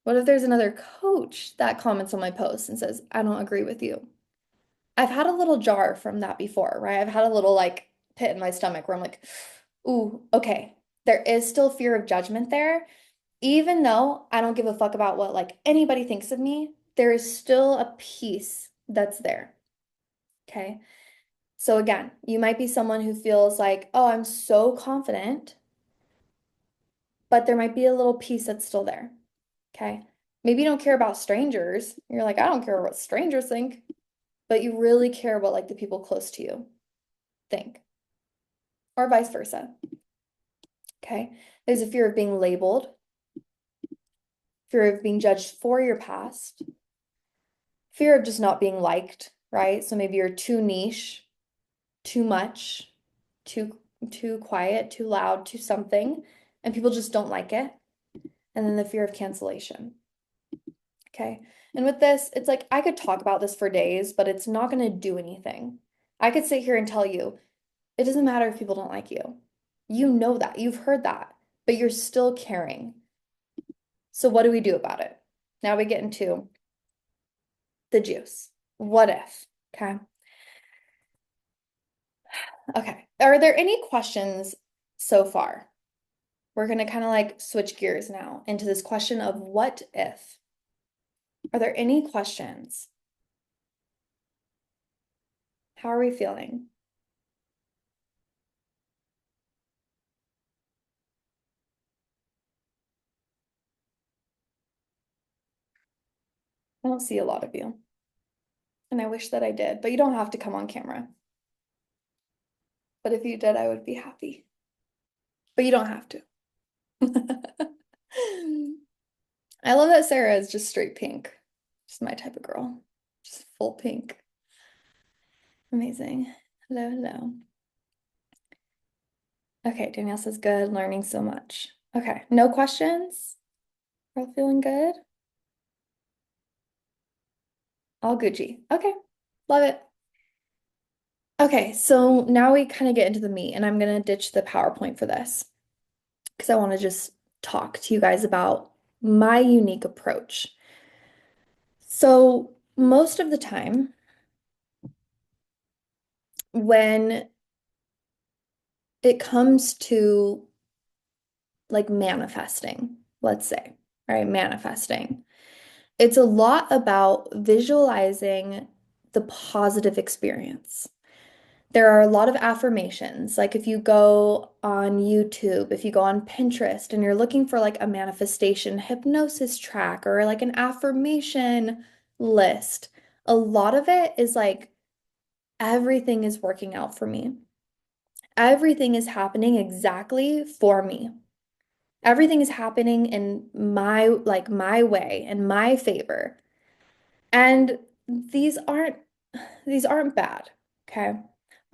What if there's another coach that comments on my post and says, I don't agree with you? I've had a little jar from that before, right? I've had a little like pit in my stomach where I'm like, ooh, okay. There is still fear of judgment there. Even though I don't give a fuck about what like anybody thinks of me, there is still a piece that's there. Okay. So again, you might be someone who feels like, oh, I'm so confident, but there might be a little piece that's still there. Okay. Maybe you don't care about strangers. You're like, I don't care what strangers think. but you really care what like the people close to you think, or vice versa. Okay. There's a fear of being labeled, fear of being judged for your past, fear of just not being liked, right? So maybe you're too niche, too much, too too quiet, too loud, too something, and people just don't like it. And then the fear of cancellation. Okay. And with this, it's like I could talk about this for days, but it's not going to do anything. I could sit here and tell you, it doesn't matter if people don't like you. You know that. You've heard that, but you're still caring. So what do we do about it? Now we get into the juice. What if? Okay. Okay. Are there any questions so far? We're going to kind of like switch gears now into this question of what if? Are there any questions? How are we feeling? I don't see a lot of you, and I wish that I did, but you don't have to come on camera. But if you did, I would be happy. But you don't have to. I love that Sarah is just straight pink. Just my type of girl. Just full pink. Amazing. Hello, hello. Okay, Danielle says good, learning so much. Okay, no questions? We're all feeling good? All Gucci. Okay, love it. Okay, so now we kind of get into the meat, and I'm gonna ditch the PowerPoint for this because I want to just talk to you guys about my unique approach. So, most of the time, when it comes to like manifesting, let's say, right? Manifesting. It's a lot about visualizing the positive experience. There are a lot of affirmations. Like if you go on YouTube, if you go on Pinterest and you're looking for like a manifestation hypnosis track or like an affirmation list, a lot of it is like everything is working out for me. Everything is happening exactly for me. Everything is happening in my way, in my favor. And these aren't these aren't bad, okay?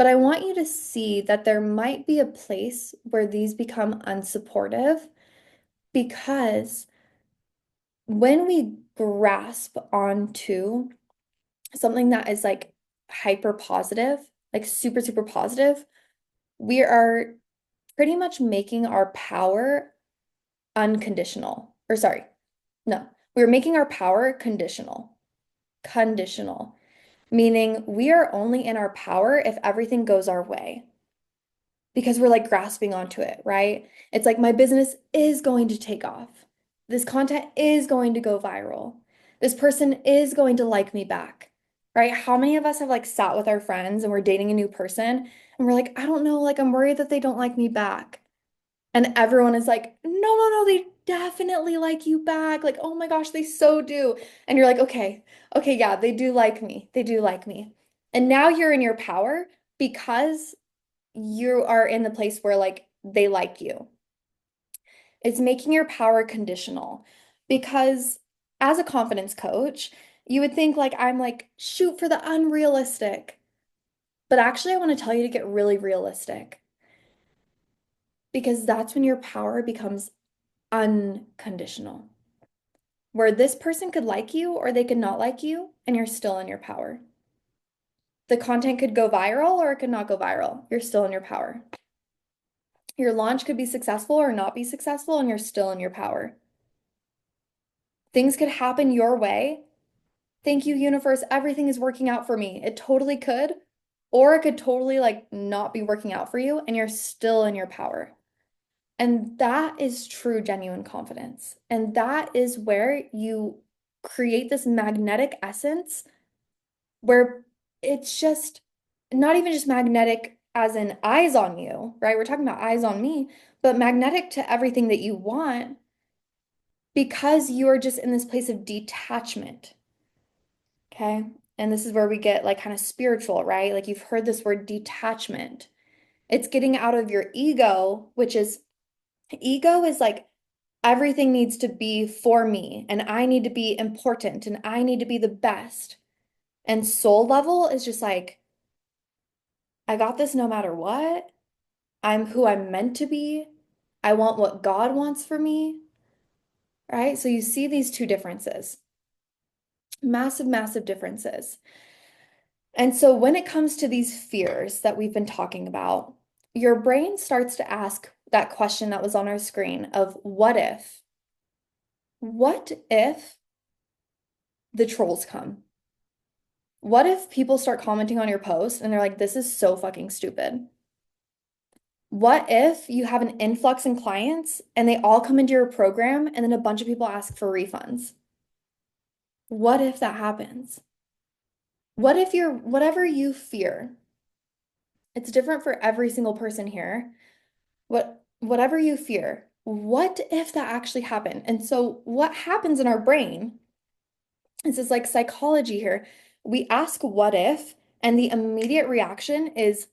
But I want you to see that there might be a place where these become unsupportive because when we grasp onto something that is like hyper positive, like super, super positive, we are pretty much making our power unconditional. Or sorry, no, we're making our power conditional. Conditional, meaning we are only in our power if everything goes our way because we're like grasping onto it, right? It's like my business is going to take off. This content is going to go viral. This person is going to like me back, right? How many of us have like sat with our friends and we're dating a new person and we're like, I don't know, like I'm worried that they don't like me back. And everyone is like, no, no, no, they definitely like you back. Like, oh my gosh, they so do. And you're like, okay, okay, yeah, they do like me. They do like me. And now you're in your power because you are in the place where like they like you. It's making your power conditional because as a confidence coach, you would think like I'm like, shoot for the unrealistic. But actually, I want to tell you to get really realistic because that's when your power becomes unconditional, where this person could like you or they could not like you, and you're still in your power. The content could go viral or it could not go viral. You're still in your power. Your launch could be successful or not be successful, and you're still in your power. Things could happen your way. Thank you, universe. Everything is working out for me. It totally could, or it could totally like not be working out for you, and you're still in your power. And that is true, genuine confidence. And that is where you create this magnetic essence where it's just not even just magnetic as in eyes on you, right? We're talking about eyes on me, but magnetic to everything that you want because you are just in this place of detachment. Okay. And this is where we get like kind of spiritual, right? Like you've heard this word detachment. It's getting out of your ego, which is ego is like everything needs to be for me and I need to be important and I need to be the best. And soul level is just like, I got this no matter what. I'm who I'm meant to be. I want what God wants for me, right? So you see these two differences, massive, massive differences. And so when it comes to these fears that we've been talking about, your brain starts to ask that question that was on our screen of what if? What if the trolls come? What if people start commenting on your post and they're like, this is so fucking stupid? What if you have an influx in clients and they all come into your program and then a bunch of people ask for refunds? What if that happens? What if you're, whatever you fear, it's different for every single person here. Whatever you fear, what if that actually happened? And so what happens in our brain, this is like psychology here. We ask what if, and the immediate reaction is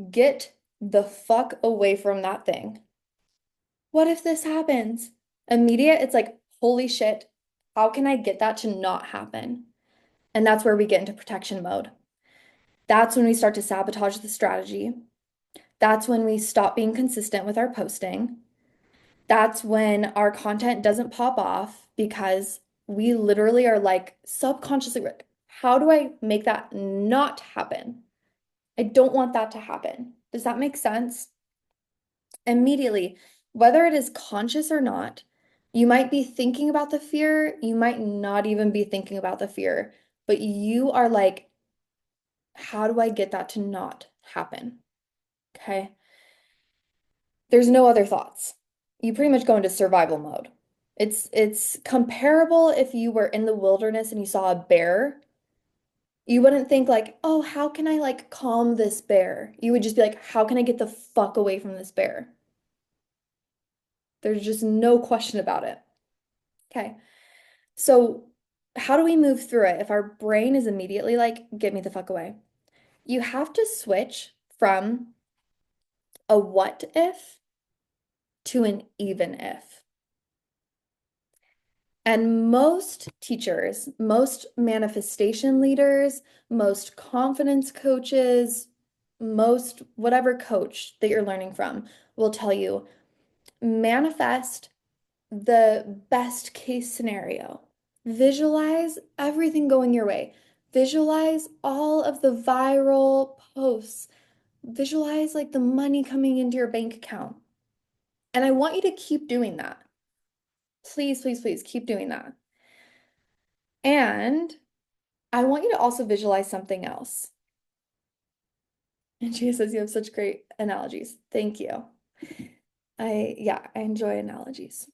get the fuck away from that thing. What if this happens? Immediate, it's like, holy shit, how can I get that to not happen? And that's where we get into protection mode. That's when we start to sabotage the strategy. That's when we stop being consistent with our posting. That's when our content doesn't pop off because we literally are like subconsciously, like, how do I make that not happen? I don't want that to happen. Does that make sense? Immediately, whether it is conscious or not, you might be thinking about the fear, you might not even be thinking about the fear, but you are like, how do I get that to not happen? Okay. There's no other thoughts. You pretty much go into survival mode. It's comparable if you were in the wilderness and you saw a bear. You wouldn't think like, "Oh, how can I like calm this bear?" You would just be like, "How can I get the fuck away from this bear?" There's just no question about it. Okay. So, how do we move through it if our brain is immediately like, "Get me the fuck away?" You have to switch from a what if to an even if. And most teachers, most manifestation leaders, most confidence coaches, most whatever coach that you're learning from will tell you manifest the best case scenario. Visualize everything going your way. Visualize all of the viral posts. Visualize like the money coming into your bank account. And I want you to keep doing that. Please, please, please keep doing that. And I want you to also visualize something else. And she says you have such great analogies. Thank you. Yeah, I enjoy analogies.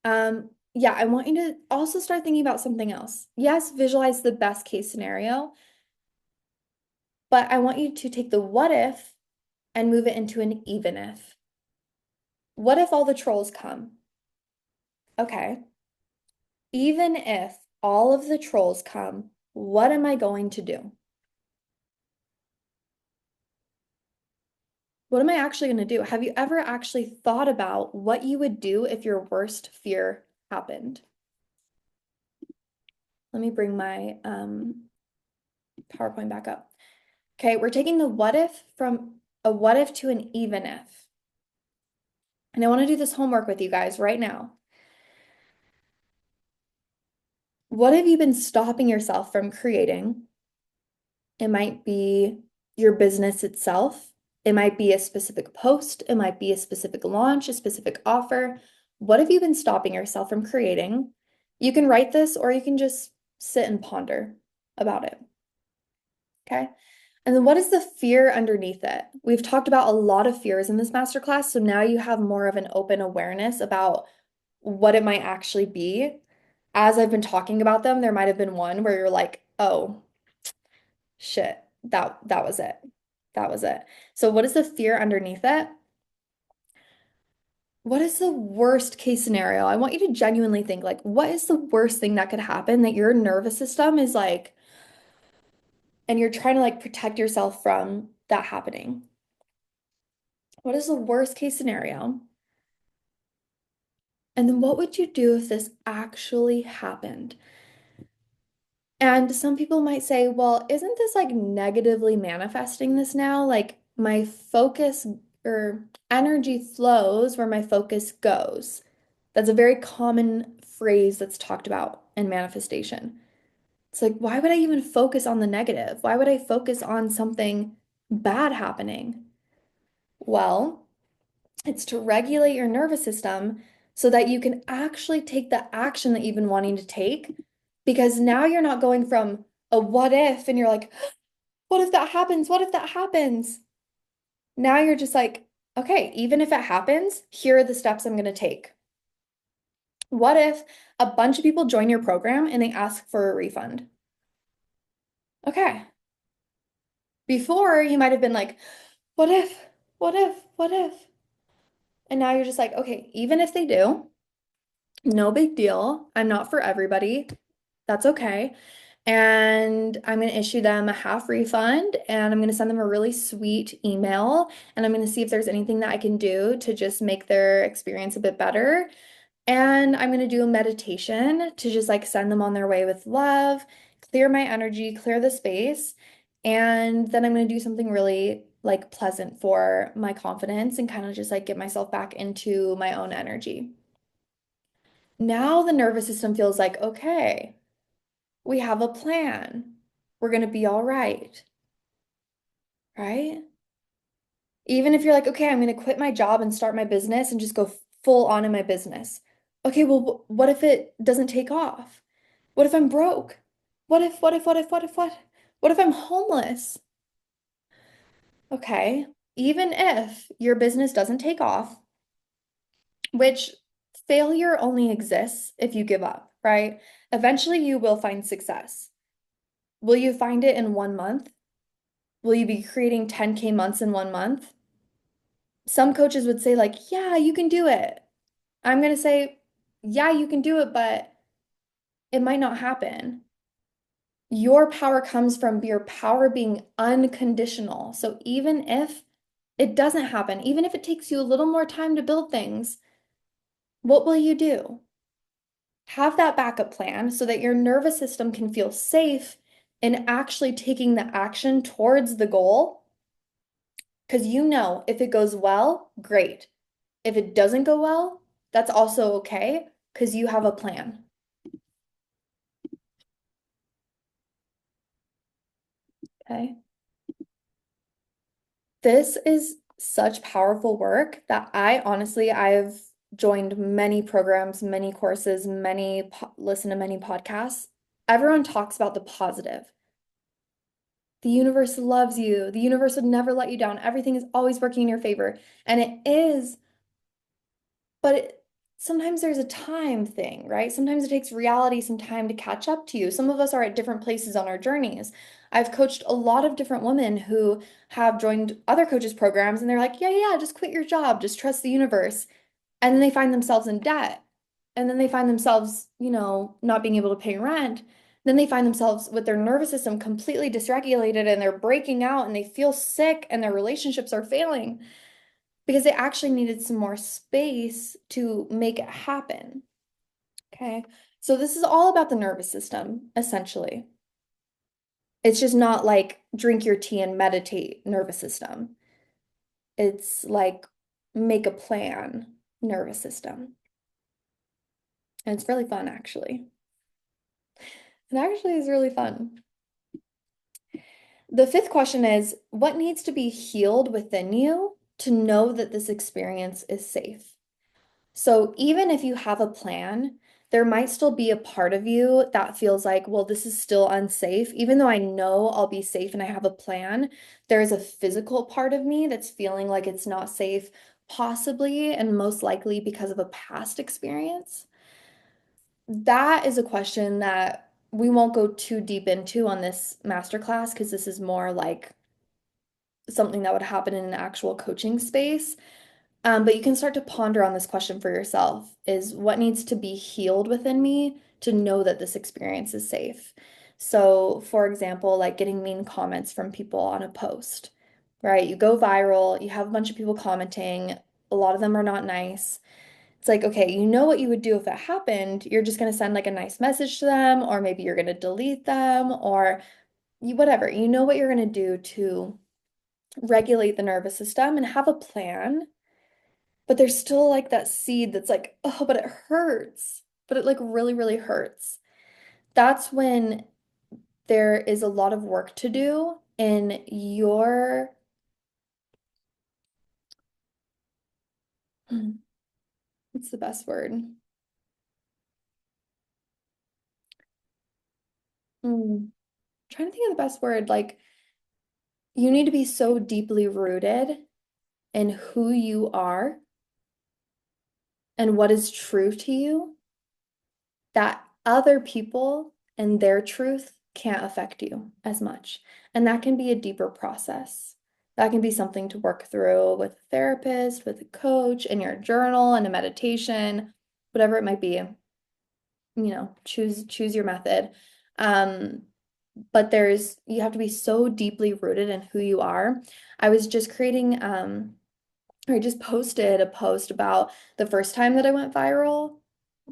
Yeah, I want you to also start thinking about something else. Yes, visualize the best case scenario, but I want you to take the what if and move it into an even if. What if all the trolls come? Okay. Even if all of the trolls come, what am I going to do? What am I actually going to do? Have you ever actually thought about what you would do if your worst fear happened? Let me bring my PowerPoint back up. Okay, we're taking the what if from a what if to an even if. And I want to do this homework with you guys right now. What have you been stopping yourself from creating? It might be your business itself. It might be a specific post. It might be a specific launch, a specific offer. What have you been stopping yourself from creating? You can write this or you can just sit and ponder about it. Okay. And then what is the fear underneath it? We've talked about a lot of fears in this masterclass. So now you have more of an open awareness about what it might actually be. As I've been talking about them, there might have been one where you're like, oh, shit, that was it. That was it. So what is the fear underneath it? What is the worst case scenario? I want you to genuinely think like, what is the worst thing that could happen that your nervous system is like, and you're trying to like protect yourself from that happening. What is the worst case scenario? And then what would you do if this actually happened? And some people might say, well, isn't this like negatively manifesting this now? Like my focus or energy flows where my focus goes. That's a very common phrase that's talked about in manifestation. It's like, why would I even focus on the negative? Why would I focus on something bad happening? Well, it's to regulate your nervous system so that you can actually take the action that you've been wanting to take. Because now you're not going from a what if and you're like, what if that happens? What if that happens? Now you're just like, okay, even if it happens, here are the steps I'm going to take. What if a bunch of people join your program and they ask for a refund? Okay. Before you might have been like, what if, what if, what if? And now you're just like, okay, even if they do, no big deal. I'm not for everybody. That's okay. And I'm going to issue them a half refund and I'm going to send them a really sweet email. And I'm going to see if there's anything that I can do to just make their experience a bit better. And I'm going to do a meditation to just like send them on their way with love, clear my energy, clear the space. And then I'm going to do something really like pleasant for my confidence and kind of just like get myself back into my own energy. Now the nervous system feels like, okay, we have a plan. We're going to be all right, right? Even if you're like, okay, I'm going to quit my job and start my business and just go full on in my business. Okay, well, what if it doesn't take off? What if I'm broke? What if I'm homeless? Okay, even if your business doesn't take off, which failure only exists if you give up, right? Eventually you will find success. Will you find it in 1 month? Will you be creating 10K months in 1 month? Some coaches would say, like, yeah, you can do it. I'm going to say, yeah, you can do it, but it might not happen. Your power comes from your power being unconditional. So even if it doesn't happen, even if it takes you a little more time to build things, what will you do? Have that backup plan so that your nervous system can feel safe in actually taking the action towards the goal. Because you know if it goes well, great. If it doesn't go well, that's also okay because you have a plan. Okay. This is such powerful work that I've joined many programs, many courses, listen to many podcasts. Everyone talks about the positive. The universe loves you. The universe would never let you down. Everything is always working in your favor. And it is, but sometimes there's a time thing, right? Sometimes it takes reality some time to catch up to you. Some of us are at different places on our journeys. I've coached a lot of different women who have joined other coaches programs and they're like, yeah, yeah, just quit your job, just trust the universe. And then they find themselves in debt. And then they find themselves, not being able to pay rent. Then they find themselves with their nervous system completely dysregulated and they're breaking out and they feel sick and their relationships are failing because they actually needed some more space to make it happen. Okay. So this is all about the nervous system, essentially. It's just not like drink your tea and meditate nervous system. It's like make a plan nervous system. And it's really fun, actually. It actually is really fun. The fifth question is, what needs to be healed within you to know that this experience is safe? So even if you have a plan, there might still be a part of you that feels like, well, this is still unsafe. Even though I know I'll be safe and I have a plan, there's a physical part of me that's feeling like it's not safe, possibly and most likely because of a past experience. That is a question that we won't go too deep into on this masterclass because this is more like something that would happen in an actual coaching space. But you can start to ponder on this question for yourself is what needs to be healed within me to know that this experience is safe? So, for example, like getting mean comments from people on a post, right? You go viral, you have a bunch of people commenting, a lot of them are not nice. It's like, okay, you know what you would do if it happened. You're just going to send like a nice message to them, or maybe you're going to delete them, or whatever. You know what you're going to do to regulate the nervous system and have a plan. But there's still like that seed that's like, oh, but it hurts. But it like really, really hurts. That's when there is a lot of work to do in your, what's the best word? Trying to think of the best word. Like, you need to be so deeply rooted in who you are and what is true to you that other people and their truth can't affect you as much. And that can be a deeper process. That can be something to work through with a therapist, with a coach, in your journal, and a meditation, whatever it might be. Choose your method. Um, but you have to be so deeply rooted in who you are. I was just creating or I just posted a post about the first time that I went viral.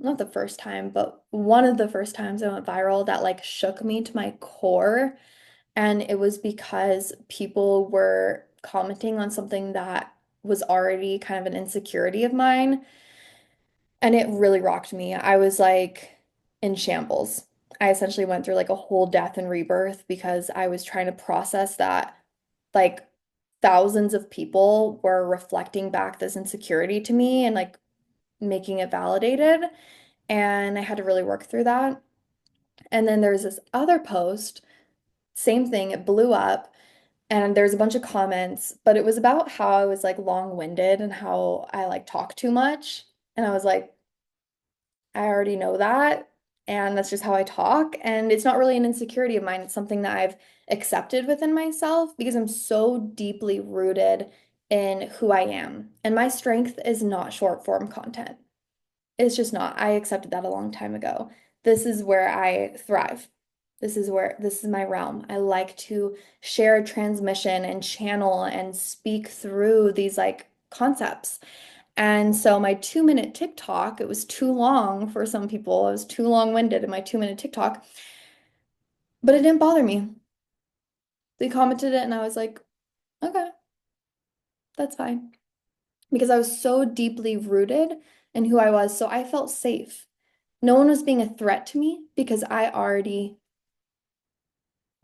Not the first time, but one of the first times I went viral that like shook me to my core. And it was because people were commenting on something that was already kind of an insecurity of mine. And it really rocked me. I was like in shambles. I essentially went through like a whole death and rebirth because I was trying to process that like thousands of people were reflecting back this insecurity to me and like making it validated. And I had to really work through that. And then there's this other post, same thing, it blew up. And there's a bunch of comments, but it was about how I was like long-winded and how I like talk too much. And I was like, I already know that. And that's just how I talk. And it's not really an insecurity of mine. It's something that I've accepted within myself because I'm so deeply rooted in who I am. And my strength is not short form content. It's just not. I accepted that a long time ago. This is where I thrive. This is my realm. I like to share transmission and channel and speak through these like concepts. And so my 2 minute TikTok, it was too long for some people. I was too long-winded in my 2 minute TikTok, but it didn't bother me. They commented it and I was like, okay, that's fine. Because I was so deeply rooted in who I was. So I felt safe. No one was being a threat to me because I already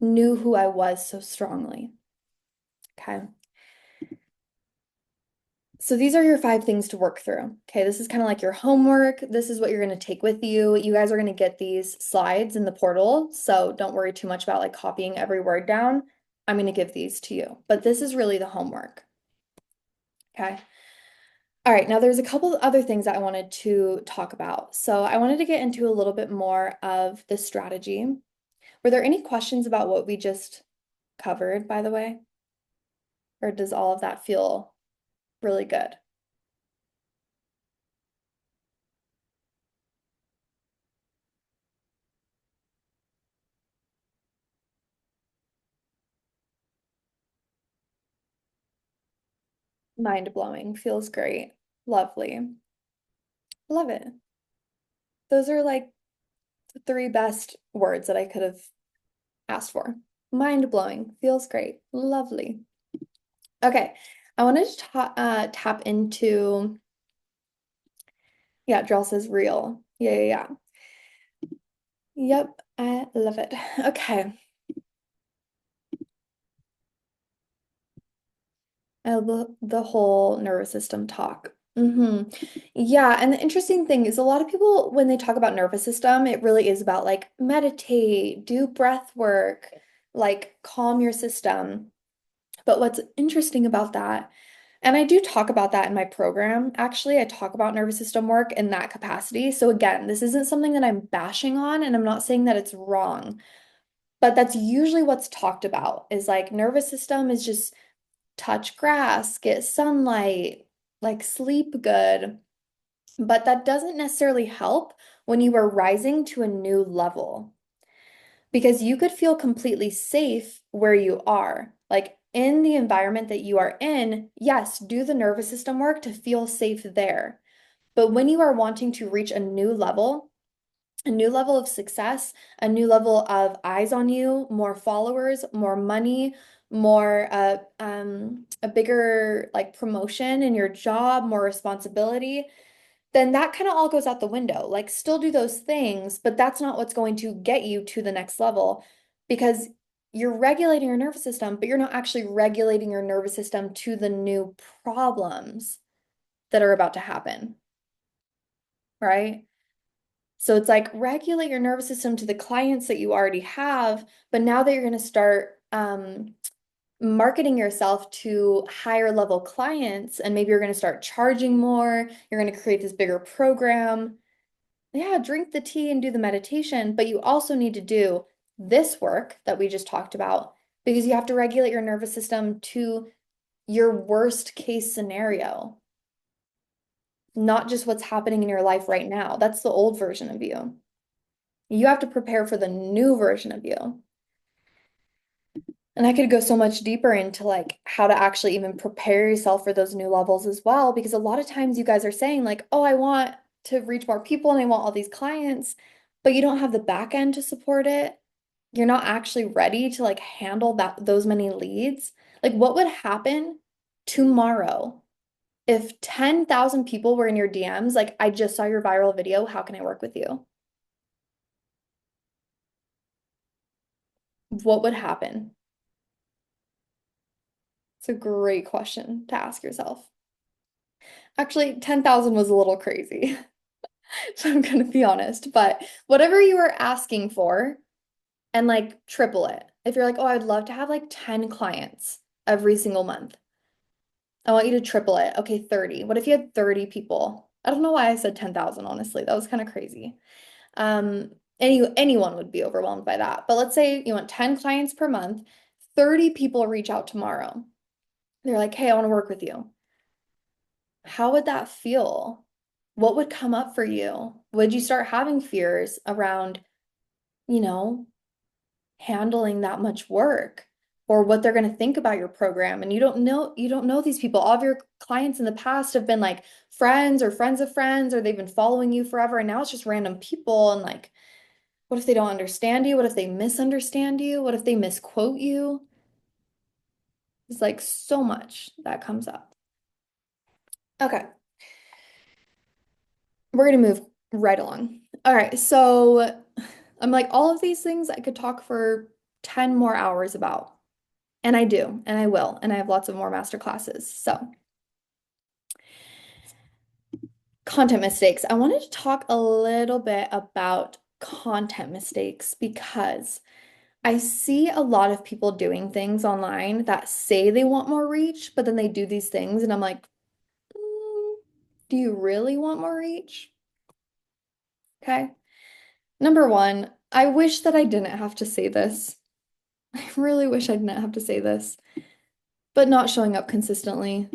knew who I was so strongly. Okay. So these are your 5 things to work through. Okay, this is kind of like your homework. This is what you're going to take with you. You guys are going to get these slides in the portal, so don't worry too much about like copying every word down. I'm going to give these to you, but this is really the homework. Okay. All right, now there's a couple of other things that I wanted to talk about. So I wanted to get into a little bit more of the strategy. Were there any questions about what we just covered, by the way? Or does all of that feel really good? Mind blowing. Feels great. Lovely. Love it. Those are like the 3 best words that I could have asked for. Mind blowing. Feels great. Lovely. Okay. I wanted to tap into, yeah, Drell says real. Yeah, yeah, yeah. Yep. I love it. Okay. I love the whole nervous system talk. Yeah, and the interesting thing is a lot of people when they talk about nervous system, it really is about like meditate, do breath work, like calm your system. But what's interesting about that, and I do talk about that in my program, actually, I talk about nervous system work in that capacity. So again, this isn't something that I'm bashing on, and I'm not saying that it's wrong, but that's usually what's talked about is like nervous system is just touch grass, get sunlight, like sleep good. But that doesn't necessarily help when you are rising to a new level. because you could feel completely safe where you are. Like in the environment that you are in, yes, do the nervous system work to feel safe there. But when you are wanting to reach a new level of success, a new level of eyes on you, more followers, more money, more a bigger like promotion in your job, more responsibility, then that kind of all goes out the window. Like, still do those things, but that's not what's going to get you to the next level because you're regulating your nervous system, but you're not actually regulating your nervous system to the new problems that are about to happen, right? So it's like regulate your nervous system to the clients that you already have, but now that you're going to start marketing yourself to higher level clients, and maybe you're going to start charging more, you're going to create this bigger program. Yeah, drink the tea and do the meditation, but you also need to do this work that we just talked about because you have to regulate your nervous system to your worst case scenario, not just what's happening in your life right now. That's the old version of you. You have to prepare for the new version of you. And I could go so much deeper into like how to actually even prepare yourself for those new levels as well, because a lot of times you guys are saying like, "Oh, I want to reach more people and I want all these clients," but you don't have the back end to support it. You're not actually ready to like handle those many leads. Like what would happen tomorrow if 10,000 people were in your DMs like, "I just saw your viral video, how can I work with you?" What would happen? It's a great question to ask yourself. Actually, 10,000 was a little crazy. So I'm gonna be honest, but whatever you were asking for and like triple it. If you're like, "Oh, I'd love to have like 10 clients every single month." I want you to triple it. Okay, 30. What if you had 30 people? I don't know why I said 10,000, honestly. That was kind of crazy. Anyone would be overwhelmed by that. But let's say you want 10 clients per month, 30 people reach out tomorrow. They're like, "Hey, I want to work with you." How would that feel? What would come up for you? Would you start having fears around, you know, handling that much work or what they're going to think about your program? And you don't know these people. All of your clients in the past have been like friends or friends of friends, or they've been following you forever. And now it's just random people. And like, what if they don't understand you? What if they misunderstand you? What if they misquote you? It's like so much that comes up. Okay. We're gonna move right along. All right, so I'm like, all of these things I could talk for 10 more hours about. And I do, and I will, and I have lots of more master classes. So, content mistakes. I wanted to talk a little bit about content mistakes because I see a lot of people doing things online that say they want more reach, but then they do these things, and I'm like, do you really want more reach? Okay. Number one, I wish that I didn't have to say this. I really wish I didn't have to say this, but not showing up consistently.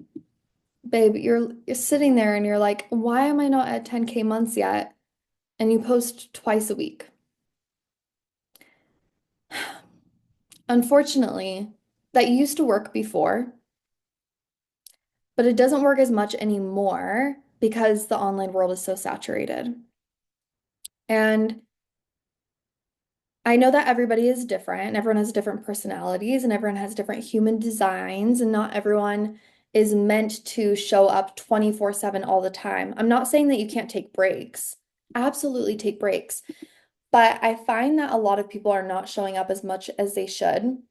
Babe, you're sitting there and you're like, why am I not at 10K months yet? And you post twice a week. Unfortunately, that used to work before, but it doesn't work as much anymore because the online world is so saturated. And I know that everybody is different and everyone has different personalities and everyone has different human designs, and not everyone is meant to show up 24/7 all the time. I'm not saying that you can't take breaks. Absolutely take breaks. But I find that a lot of people are not showing up as much as they should.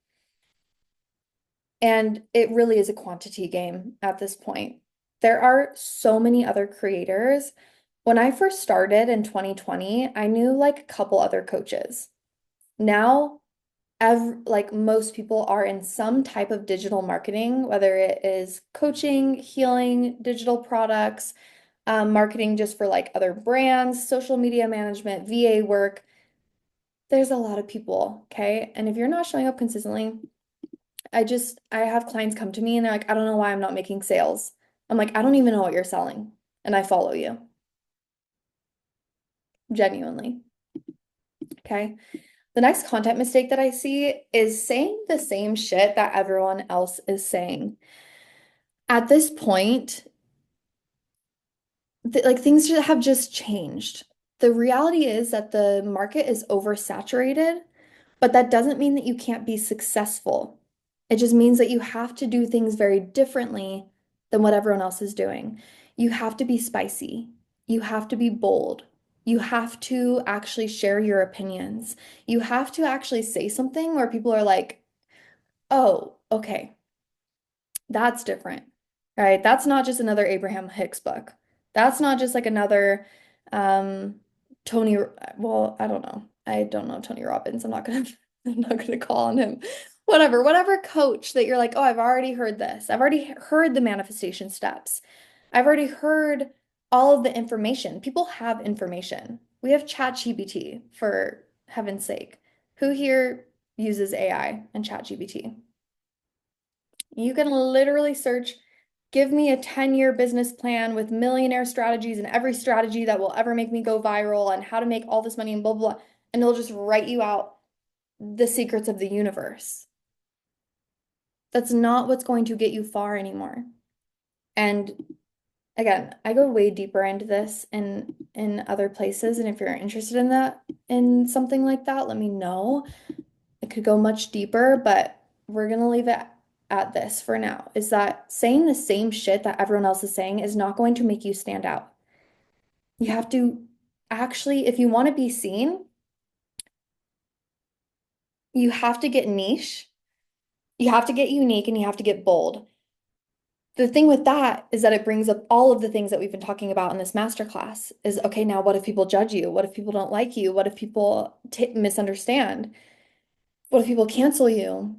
And it really is a quantity game at this point. There are so many other creators. When I first started in 2020, I knew like a couple other coaches. Now, like most people are in some type of digital marketing, whether it is coaching, healing, digital products, marketing just for like other brands, social media management, VA work. There's a lot of people, okay? And if you're not showing up consistently, I have clients come to me and they're like, "I don't know why I'm not making sales." I'm like, "I don't even know what you're selling." And I follow you, genuinely. Okay. The next content mistake that I see is saying the same shit that everyone else is saying. At this point, th like things have just changed. The reality is that the market is oversaturated, but that doesn't mean that you can't be successful. It just means that you have to do things very differently than what everyone else is doing. You have to be spicy. You have to be bold. You have to actually share your opinions. You have to actually say something where people are like, oh, okay, that's different, right? That's not just another Abraham Hicks book. That's not just like another um Tony, well, I don't know. I don't know Tony Robbins. I'm not gonna I'm not gonna call on him. Whatever coach that you're like, oh, I've already heard this. I've already heard the manifestation steps. I've already heard all of the information. People have information. We have ChatGPT, for heaven's sake. Who here uses AI and ChatGPT? You can literally search, give me a 10-year business plan with millionaire strategies and every strategy that will ever make me go viral and how to make all this money and blah, blah, blah. And it'll just write you out the secrets of the universe. That's not what's going to get you far anymore. And again, I go way deeper into this in other places. And if you're interested in that, in something like that, let me know. It could go much deeper, but we're gonna leave it at this for now, is that saying the same shit that everyone else is saying is not going to make you stand out. You have to actually, if you want to be seen, you have to get niche, you have to get unique, and you have to get bold. The thing with that is that it brings up all of the things that we've been talking about in this masterclass is, okay, now what if people judge you? What if people don't like you? What if people misunderstand? What if people cancel you?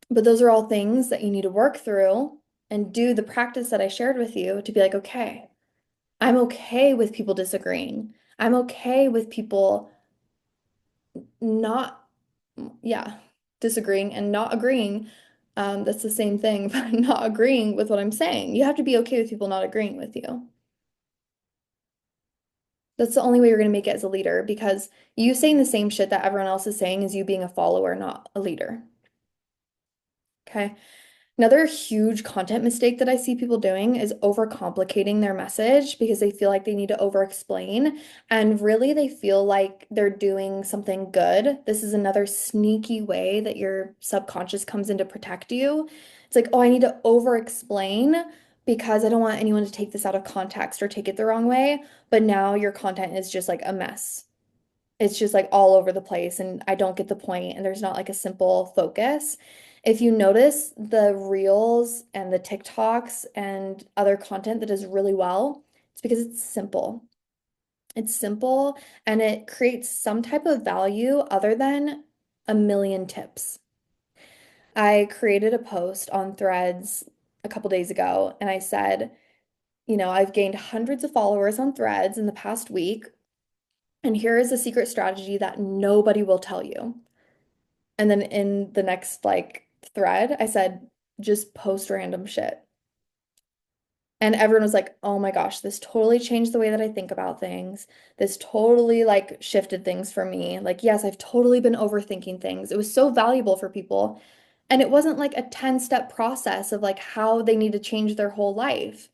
But those are all things that you need to work through and do the practice that I shared with you to be like, okay, I'm okay with people disagreeing. I'm okay with people not, yeah, disagreeing and not agreeing. That's the same thing, but not agreeing with what I'm saying. You have to be okay with people not agreeing with you. That's the only way you're going to make it as a leader because you saying the same shit that everyone else is saying is you being a follower, not a leader. Okay. Another huge content mistake that I see people doing is overcomplicating their message because they feel like they need to over-explain. And really, they feel like they're doing something good. This is another sneaky way that your subconscious comes in to protect you. It's like, oh, I need to over-explain because I don't want anyone to take this out of context or take it the wrong way. But now your content is just like a mess. It's just like all over the place and I don't get the point and there's not like a simple focus. If you notice the reels and the TikToks and other content that does really well, it's because it's simple. It's simple and it creates some type of value other than a million tips. I created a post on Threads a couple days ago and I said, you know, I've gained hundreds of followers on Threads in the past week. And here is a secret strategy that nobody will tell you. And then in the next like thread, I said, just post random shit. And everyone was like, oh my gosh, this totally changed the way that I think about things. This totally like shifted things for me. Like, yes, I've totally been overthinking things. It was so valuable for people. And it wasn't like a 10-step process of like how they need to change their whole life.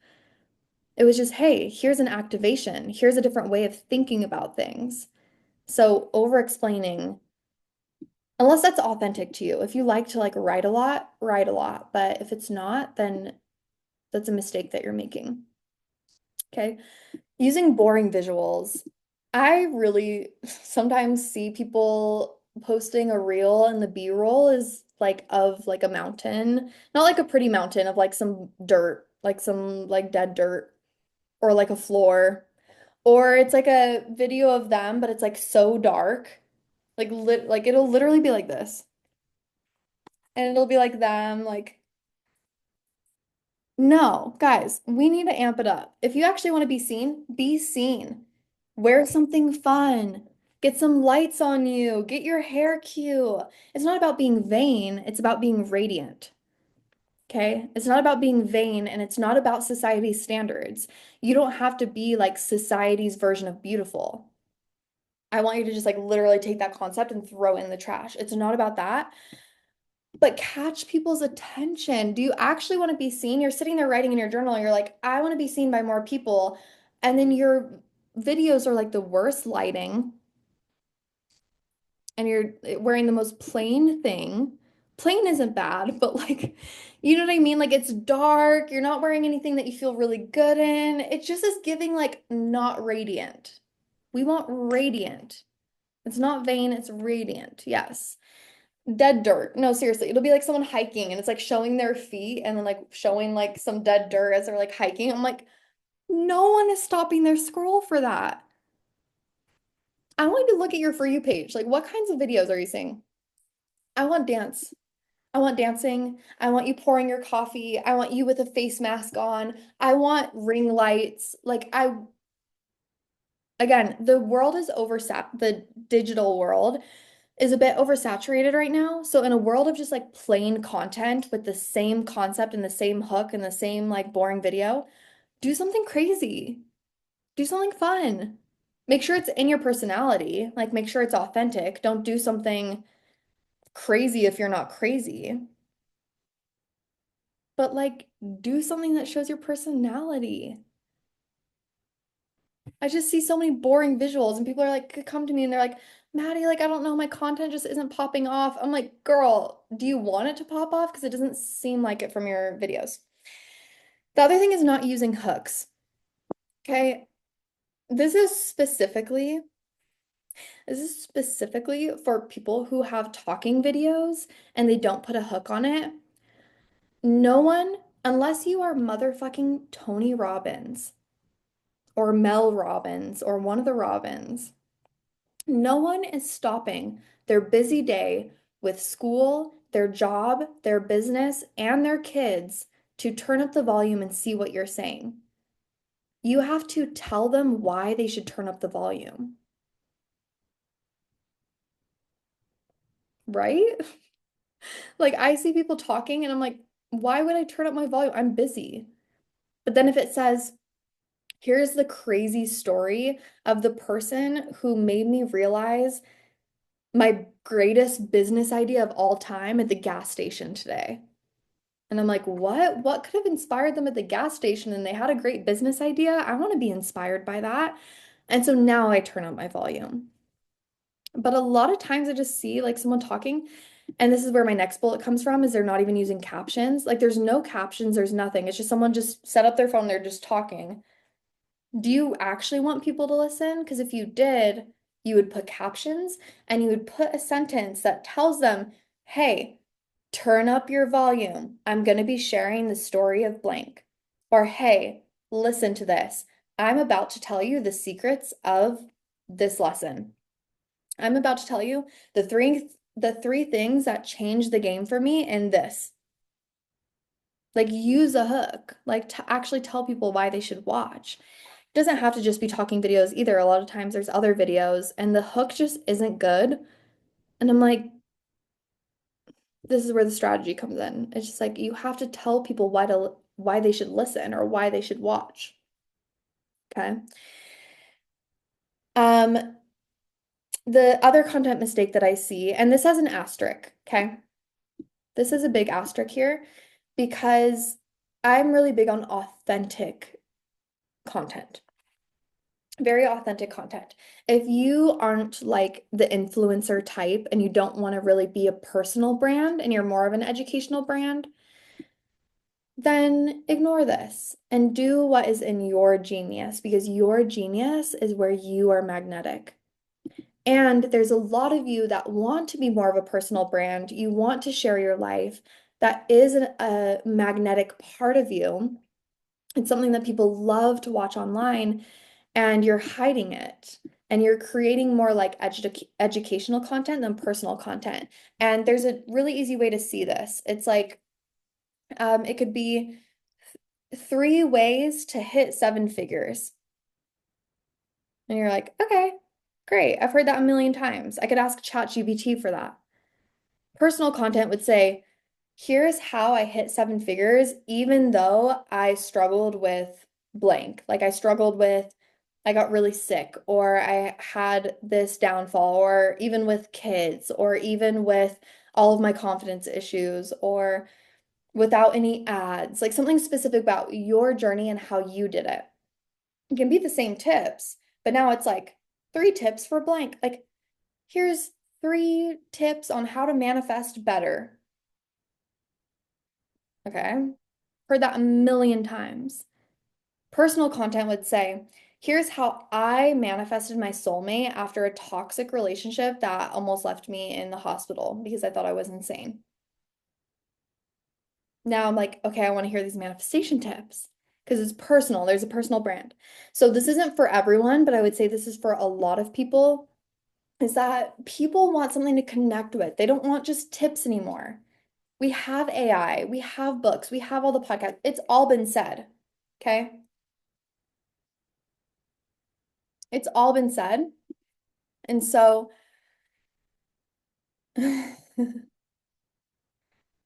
It was just, hey, here's an activation. Here's a different way of thinking about things. So over explaining, unless that's authentic to you. If you like to like write a lot, write a lot. But if it's not, then that's a mistake that you're making. Okay. Using boring visuals. I really sometimes see people posting a reel and the B-roll is like of like a mountain, not like a pretty mountain of like some dirt, like some like dead dirt or like a floor. Or it's like a video of them, but it's like so dark. Like it'll literally be like this. And it'll be like them, like, no, guys, we need to amp it up. If you actually want to be seen, be seen. Wear something fun. Get some lights on you. Get your hair cute. It's not about being vain, it's about being radiant. Okay? It's not about being vain and it's not about society's standards. You don't have to be like society's version of beautiful. I want you to just like literally take that concept and throw it in the trash. It's not about that, but catch people's attention. Do you actually want to be seen? You're sitting there writing in your journal, and you're like, I want to be seen by more people. And then your videos are like the worst lighting, and you're wearing the most plain thing. Plain isn't bad, but like, you know what I mean? Like it's dark. You're not wearing anything that you feel really good in. It just is giving like not radiant. We want radiant. It's not vain, it's radiant. Yes. Dead dirt. No, seriously. It'll be like someone hiking and it's like showing their feet and then like showing like some dead dirt as they're like hiking. I'm like, no one is stopping their scroll for that. I want you to look at your For You page. Like, what kinds of videos are you seeing? I want dance. I want dancing. I want you pouring your coffee. I want you with a face mask on. I want ring lights. Again, the world is the digital world is a bit oversaturated right now. So in a world of just like plain content with the same concept and the same hook and the same like boring video, do something crazy. Do something fun. Make sure it's in your personality. Like make sure it's authentic. Don't do something crazy if you're not crazy. But like do something that shows your personality. I just see so many boring visuals and people are like come to me and they're like, Maddie, like I don't know, my content just isn't popping off. I'm like, girl, do you want it to pop off? Because it doesn't seem like it from your videos. The other thing is not using hooks. Okay. This is specifically, this is specifically for people who have talking videos and they don't put a hook on it. No one, unless you are motherfucking Tony Robbins or Mel Robbins or one of the Robins, no one is stopping their busy day with school, their job, their business, and their kids to turn up the volume and see what you're saying. You have to tell them why they should turn up the volume, right? Like I see people talking and I'm like, why would I turn up my volume? I'm busy. But then if it says, here's the crazy story of the person who made me realize my greatest business idea of all time at the gas station today. And I'm like, what? What could have inspired them at the gas station? And they had a great business idea. I want to be inspired by that. And so now I turn up my volume. But a lot of times I just see like someone talking, and this is where my next bullet comes from, is they're not even using captions. Like there's no captions, there's nothing. It's just someone just set up their phone, they're just talking. Do you actually want people to listen? Because if you did, you would put captions and you would put a sentence that tells them, hey, turn up your volume. I'm going to be sharing the story of blank. Or, hey, listen to this. I'm about to tell you the secrets of this lesson. I'm about to tell you the three things that changed the game for me in this. Like use a hook, like to actually tell people why they should watch. It doesn't have to just be talking videos either. A lot of times there's other videos and the hook just isn't good. And I'm like, this is where the strategy comes in. It's just like you have to tell people why they should listen or why they should watch. Okay. Um, the other content mistake that I see, and this has an asterisk, okay? This is a big asterisk here because I'm really big on authentic content. Very authentic content. If you aren't like the influencer type and you don't want to really be a personal brand and you're more of an educational brand, then ignore this and do what is in your genius because your genius is where you are magnetic. And there's a lot of you that want to be more of a personal brand. You want to share your life. That is a magnetic part of you. It's something that people love to watch online, and you're hiding it. And you're creating more like educational content than personal content. And there's a really easy way to see this. It's like, it could be 3 ways to hit 7 figures. And you're like, okay, great. I've heard that a million times. I could ask ChatGPT for that. Personal content would say, here's how I hit 7 figures, even though I struggled with blank. Like I struggled with I got really sick, or I had this downfall, or even with kids, or even with all of my confidence issues, or without any ads, like something specific about your journey and how you did it. It can be the same tips, but now it's like 3 tips for blank. Like, here's 3 tips on how to manifest better. Okay. Heard that a million times. Personal content would say, here's how I manifested my soulmate after a toxic relationship that almost left me in the hospital because I thought I was insane. Now I'm like, okay, I want to hear these manifestation tips because it's personal. There's a personal brand. So this isn't for everyone, but I would say this is for a lot of people, is that people want something to connect with. They don't want just tips anymore. We have AI, we have books, we have all the podcasts. It's all been said. Okay? It's all been said. And so, sorry,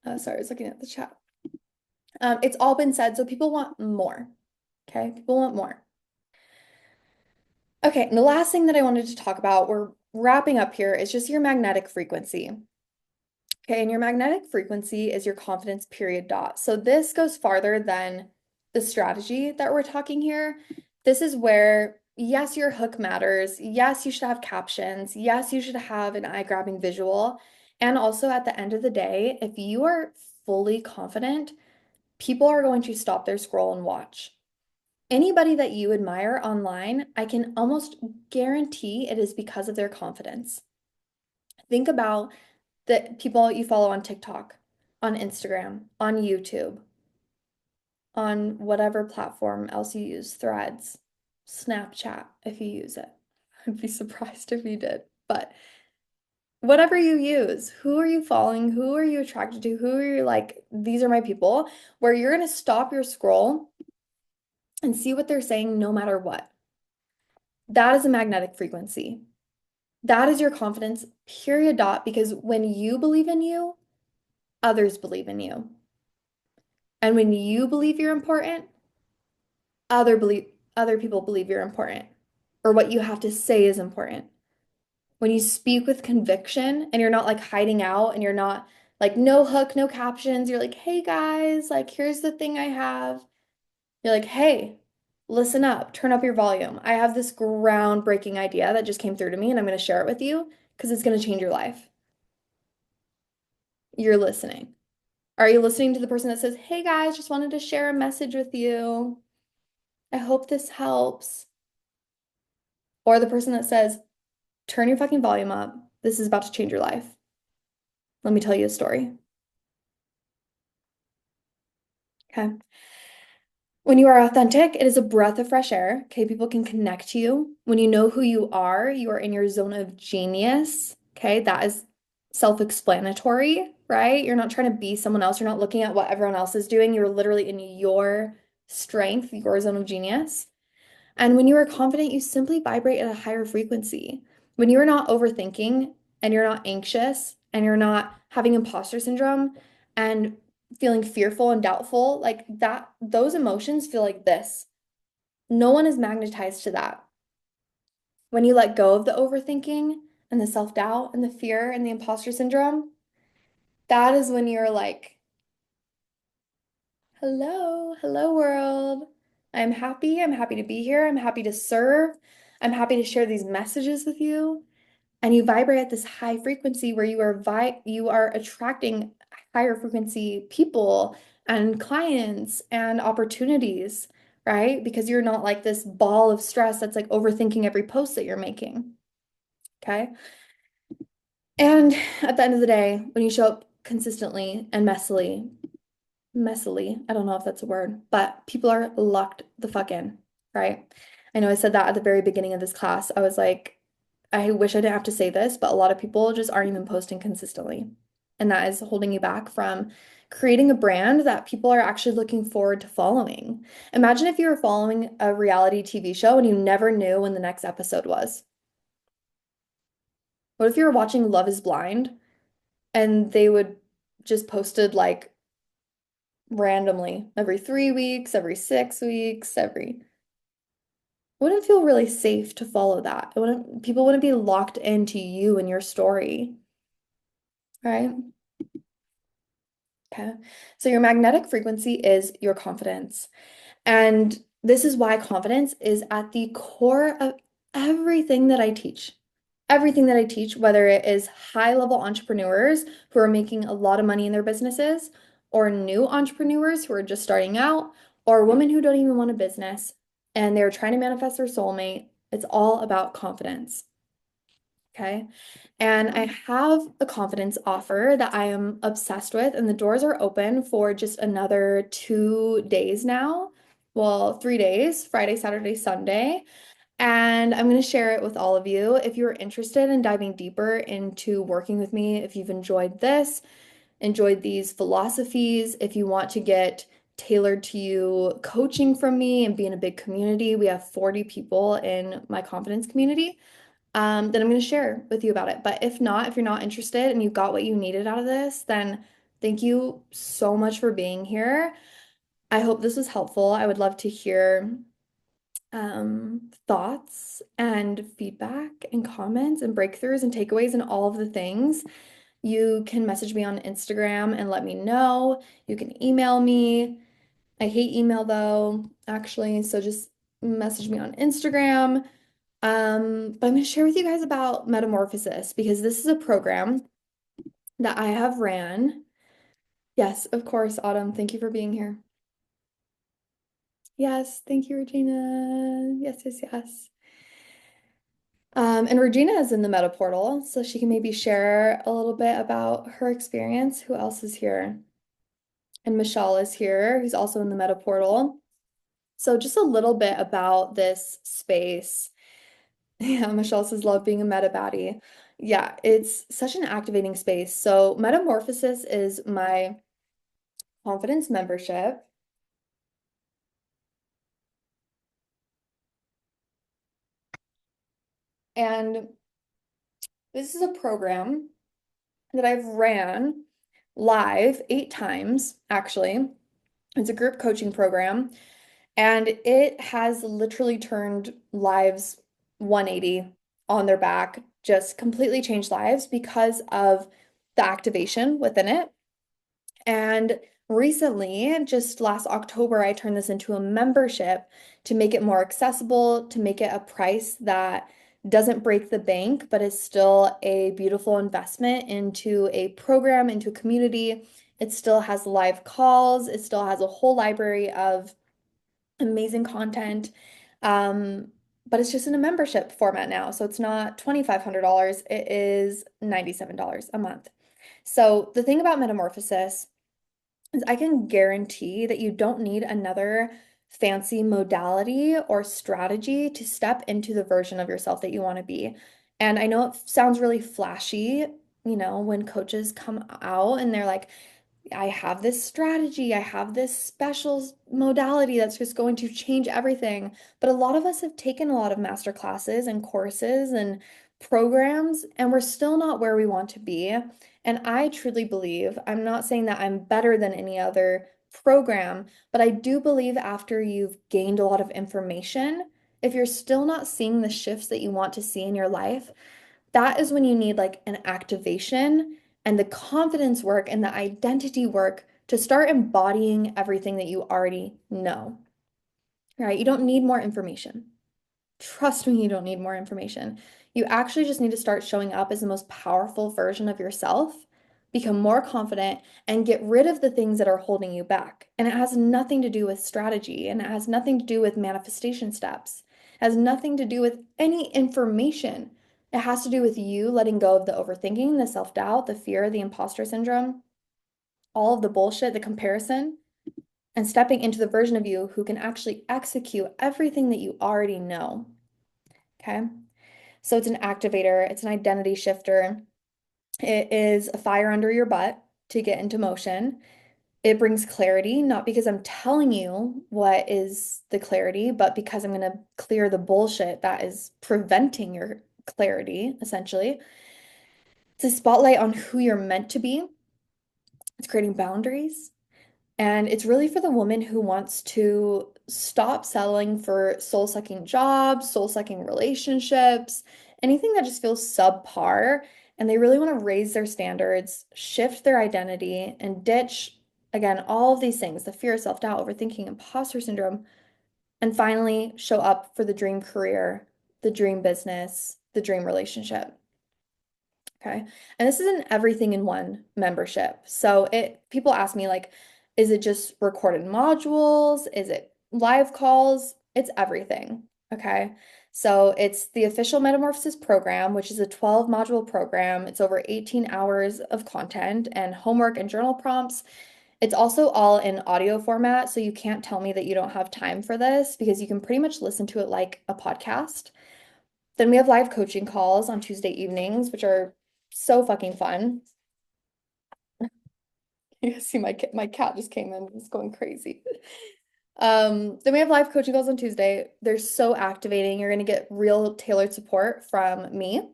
I was looking at the chat. It's all been said, so people want more. Okay? People want more. Okay, and the last thing that I wanted to talk about, we're wrapping up here, is just your magnetic frequency. Okay, and your magnetic frequency is your confidence period dot. So this goes farther than the strategy that we're talking here. This is where, yes, your hook matters. Yes, you should have captions. Yes, you should have an eye-grabbing visual. And also at the end of the day, if you are fully confident, people are going to stop their scroll and watch. Anybody that you admire online, I can almost guarantee it is because of their confidence. Think about the people you follow on TikTok, on Instagram, on YouTube, on whatever platform else you use, Threads, Snapchat, if you use it. I'd be surprised if you did. But whatever you use, who are you following? Who are you attracted to? Who are you like, these are my people, where you're going to stop your scroll and see what they're saying no matter what. That is a magnetic frequency. That is your confidence, period dot, because when you believe in you, others believe in you. And when you believe you're important, other people believe you're important or what you have to say is important. When you speak with conviction and you're not like hiding out and you're not like no hook, no captions, you're like, "Hey guys, like here's the thing I have." You're like, "Hey, listen up, turn up your volume. I have this groundbreaking idea that just came through to me and I'm going to share it with you because it's going to change your life." You're listening. Are you listening to the person that says, "Hey guys, just wanted to share a message with you. I hope this helps." Or the person that says, "Turn your fucking volume up. This is about to change your life. Let me tell you a story." Okay. When you are authentic, it is a breath of fresh air. Okay. People can connect to you. When you are in your zone of genius. Okay. That is self-explanatory, right? You're not trying to be someone else. You're not looking at what everyone else is doing. You're literally in your strength, your zone of genius. And when you are confident, you simply vibrate at a higher frequency. When you're not overthinking and you're not anxious and you're not having imposter syndrome and feeling fearful and doubtful, like that, those emotions feel like this. No one is magnetized to that. When you let go of the overthinking and the self-doubt and the fear and the imposter syndrome, that is when you're like, hello, hello world. I'm happy. I'm happy to be here. I'm happy to serve. I'm happy to share these messages with you. And you vibrate at this high frequency where you are attracting higher frequency people and clients and opportunities, right? Because you're not like this ball of stress that's like overthinking every post that you're making. Okay. And at the end of the day, when you show up consistently and messily, I don't know if that's a word, but people are locked the fuck in, right? I know I said that at the very beginning of this class. I was like, I wish I didn't have to say this, but a lot of people just aren't even posting consistently. And that is holding you back from creating a brand that people are actually looking forward to following. Imagine if you were following a reality TV show and you never knew when the next episode was. What if you were watching Love is Blind and they would just posted like randomly every 3 weeks, every 6 weeks, every wouldn't feel really safe to follow that. People wouldn't be locked into you and your story, right? Okay. So your magnetic frequency is your confidence. And this is why confidence is at the core of everything that I teach. Everything that I teach, whether it is high level entrepreneurs who are making a lot of money in their businesses, or new entrepreneurs who are just starting out, or women who don't even want a business and they're trying to manifest their soulmate, it's all about confidence. Okay. And I have a confidence offer that I am obsessed with, and the doors are open for just another 2 days now. Well, 3 days, Friday, Saturday, Sunday. And I'm going to share it with all of you. If you're interested in diving deeper into working with me, if you've enjoyed this, enjoyed these philosophies, if you want to get tailored to you coaching from me and be in a big community, we have 40 people in my confidence community, then I'm going to share with you about it. But if not, if you're not interested and you got what you needed out of this, then thank you so much for being here. I hope this was helpful. I would love to hear thoughts and feedback and comments and breakthroughs and takeaways and all of the things. You can message me on Instagram and let me know. You can email me. I hate email though, actually. So just message me on Instagram. But I'm going to share with you guys about Metamorphosis because this is a program that I have ran. Yes, of course, Autumn. Thank you for being here. Yes, thank you, Regina. Yes, yes, yes. And Regina is in the Meta portal, so she can maybe share a little bit about her experience. Who else is here? And Michelle is here, who's also in the Meta portal. So just a little bit about this space. Yeah, Michelle says love being a meta baddie. Yeah, it's such an activating space. So Metamorphosis is my confidence membership. And this is a program that I've ran live 8 times, actually. It's a group coaching program, and it has literally turned lives 180 on their back, just completely changed lives because of the activation within it. And recently, just last October, I turned this into a membership to make it more accessible, to make it a price that doesn't break the bank, but is still a beautiful investment into a program, into a community. It still has live calls, it still has a whole library of amazing content. Um, but it's just in a membership format now. So it's not $2,500, it is $97 a month. So the thing about Metamorphosis is I can guarantee that you don't need another fancy modality or strategy to step into the version of yourself that you want to be. And I know it sounds really flashy, when coaches come out and they're like, I have this strategy, I have this special modality that's just going to change everything. But a lot of us have taken a lot of master classes and courses and programs, and we're still not where we want to be. And I truly believe, I'm not saying that I'm better than any other program, but I do believe after you've gained a lot of information, if you're still not seeing the shifts that you want to see in your life, that is when you need like an activation and the confidence work and the identity work to start embodying everything that you already know. Right? You don't need more information. Trust me, you don't need more information. You actually just need to start showing up as the most powerful version of yourself, become more confident, and get rid of the things that are holding you back. And it has nothing to do with strategy, and it has nothing to do with manifestation steps. It has nothing to do with any information. It has to do with you letting go of the overthinking, the self-doubt, the fear, the imposter syndrome, all of the bullshit, the comparison, and stepping into the version of you who can actually execute everything that you already know. Okay. So it's an activator, it's an identity shifter. It is a fire under your butt to get into motion. It brings clarity, not because I'm telling you what is the clarity, but because I'm going to clear the bullshit that is preventing your clarity, essentially. It's a spotlight on who you're meant to be. It's creating boundaries. And it's really for the woman who wants to stop settling for soul-sucking jobs, soul-sucking relationships, anything that just feels subpar. And they really want to raise their standards, shift their identity, and ditch, again, all of these things, the fear, self-doubt, overthinking, imposter syndrome, and finally show up for the dream career, the dream business, the dream relationship. Okay. And this is an everything in one membership. So people ask me like, is it just recorded modules? Is it live calls? It's everything. Okay. So it's the official Metamorphosis program, which is a 12 module program. It's over 18 hours of content and homework and journal prompts. It's also all in audio format, so you can't tell me that you don't have time for this because you can pretty much listen to it like a podcast. Then we have live coaching calls on Tuesday evenings, which are so fucking fun. You guys see my cat just came in, it's going crazy. Then we have live coaching calls on Tuesday. They're so activating. You're gonna get real tailored support from me.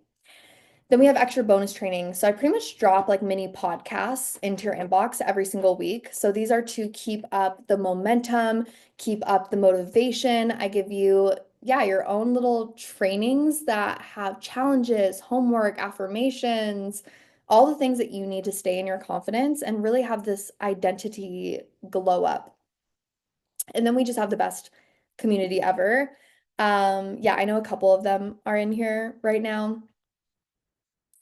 Then we have extra bonus training. So I pretty much drop like mini podcasts into your inbox every single week. So these are to keep up the momentum, keep up the motivation. I give you, yeah, your own little trainings that have challenges, homework, affirmations, all the things that you need to stay in your confidence and really have this identity glow up. And then we just have the best community ever. Yeah, I know a couple of them are in here right now.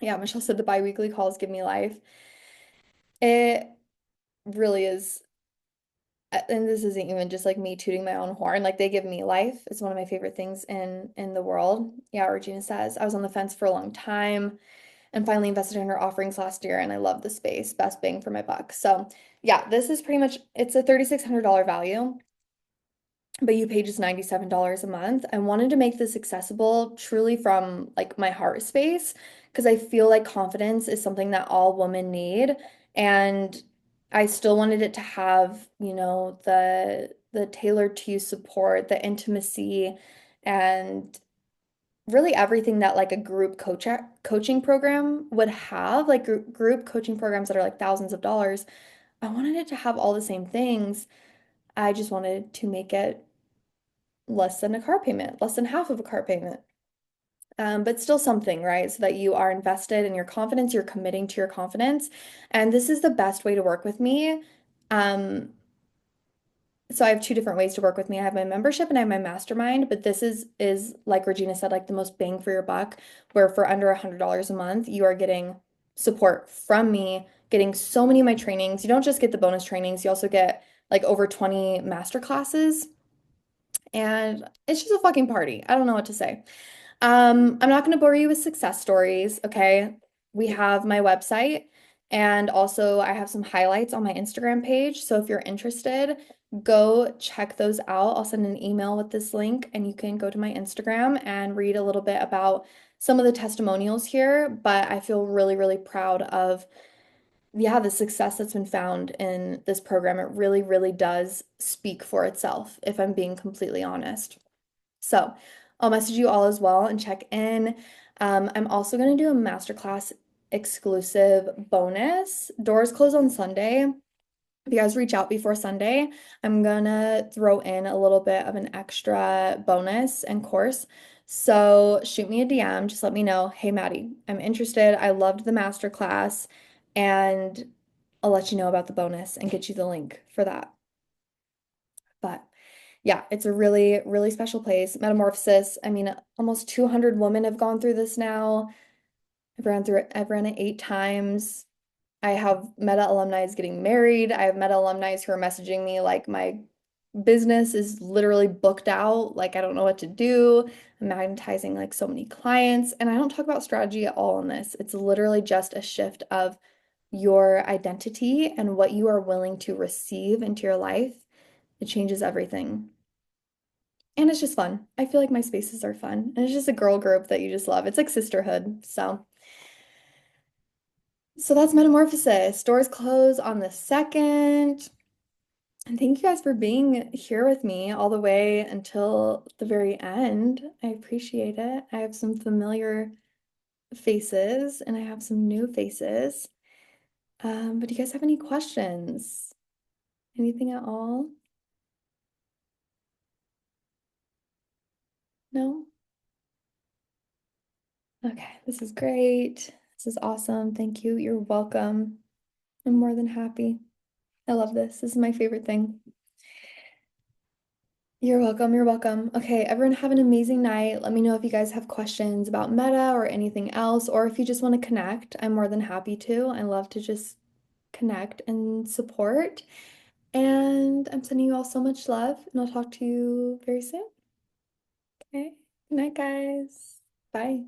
Yeah, Michelle said the biweekly calls give me life. It really is, and this isn't even just like me tooting my own horn. Like they give me life. It's one of my favorite things in the world. Yeah, Regina says I was on the fence for a long time and finally invested in her offerings last year, and I love the space. Best bang for my buck. So yeah, this is pretty much it's a $3,600 value, but you pay just $97 a month. I wanted to make this accessible truly from like my heart space because I feel like confidence is something that all women need. And I still wanted it to have, the tailored to you support, the intimacy, and really everything that like a coaching program would have, like group coaching programs that are like thousands of dollars. I wanted it to have all the same things. I just wanted to make it less than a car payment, less than half of a car payment. But still something, right? So that you are invested in your confidence, you're committing to your confidence. And this is the best way to work with me. Um, so I have two different ways to work with me. I have my membership and I have my mastermind, but this is like Regina said, like the most bang for your buck, where for under $100 a month, you are getting support from me, getting so many of my trainings. You don't just get the bonus trainings, you also get like over 20 master classes. And it's just a fucking party. I don't know what to say. I'm not going to bore you with success stories, okay? We have my website and also I have some highlights on my Instagram page. So if you're interested, go check those out. I'll send an email with this link and you can go to my Instagram and read a little bit about some of the testimonials here. But I feel really, really proud of, yeah, the success that's been found in this program. It really, really does speak for itself, if I'm being completely honest. So I'll message you all as well and check in. I'm also going to do a masterclass exclusive bonus. Doors close on Sunday. If you guys reach out before Sunday, I'm gonna throw in a little bit of an extra bonus and course. So shoot me a DM, just let me know, hey Maddie, I'm interested. I loved the masterclass, and I'll let you know about the bonus and get you the link for that. But yeah, it's a really, really special place. Metamorphosis. I mean, almost 200 women have gone through this now. I've ran through it, I've ran it 8 times. I have Meta alumni getting married. I have Meta alumni who are messaging me like my business is literally booked out. Like I don't know what to do. I'm magnetizing like so many clients. And I don't talk about strategy at all in this. It's literally just a shift of your identity and what you are willing to receive into your life. It changes everything. And it's just fun. I feel like my spaces are fun. And it's just a girl group that you just love. It's like sisterhood. So that's Metamorphosis. Doors close on the 2nd. And thank you guys for being here with me all the way until the very end. I appreciate it. I have some familiar faces and I have some new faces. But do you guys have any questions? Anything at all? No? Okay, this is great. This is awesome. Thank you. You're welcome. I'm more than happy. I love this. This is my favorite thing. You're welcome. You're welcome. Okay, everyone have an amazing night. Let me know if you guys have questions about Meta or anything else, or if you just want to connect. I'm more than happy to. I love to just connect and support. And I'm sending you all so much love, and I'll talk to you very soon. Okay. Good night, guys. Bye.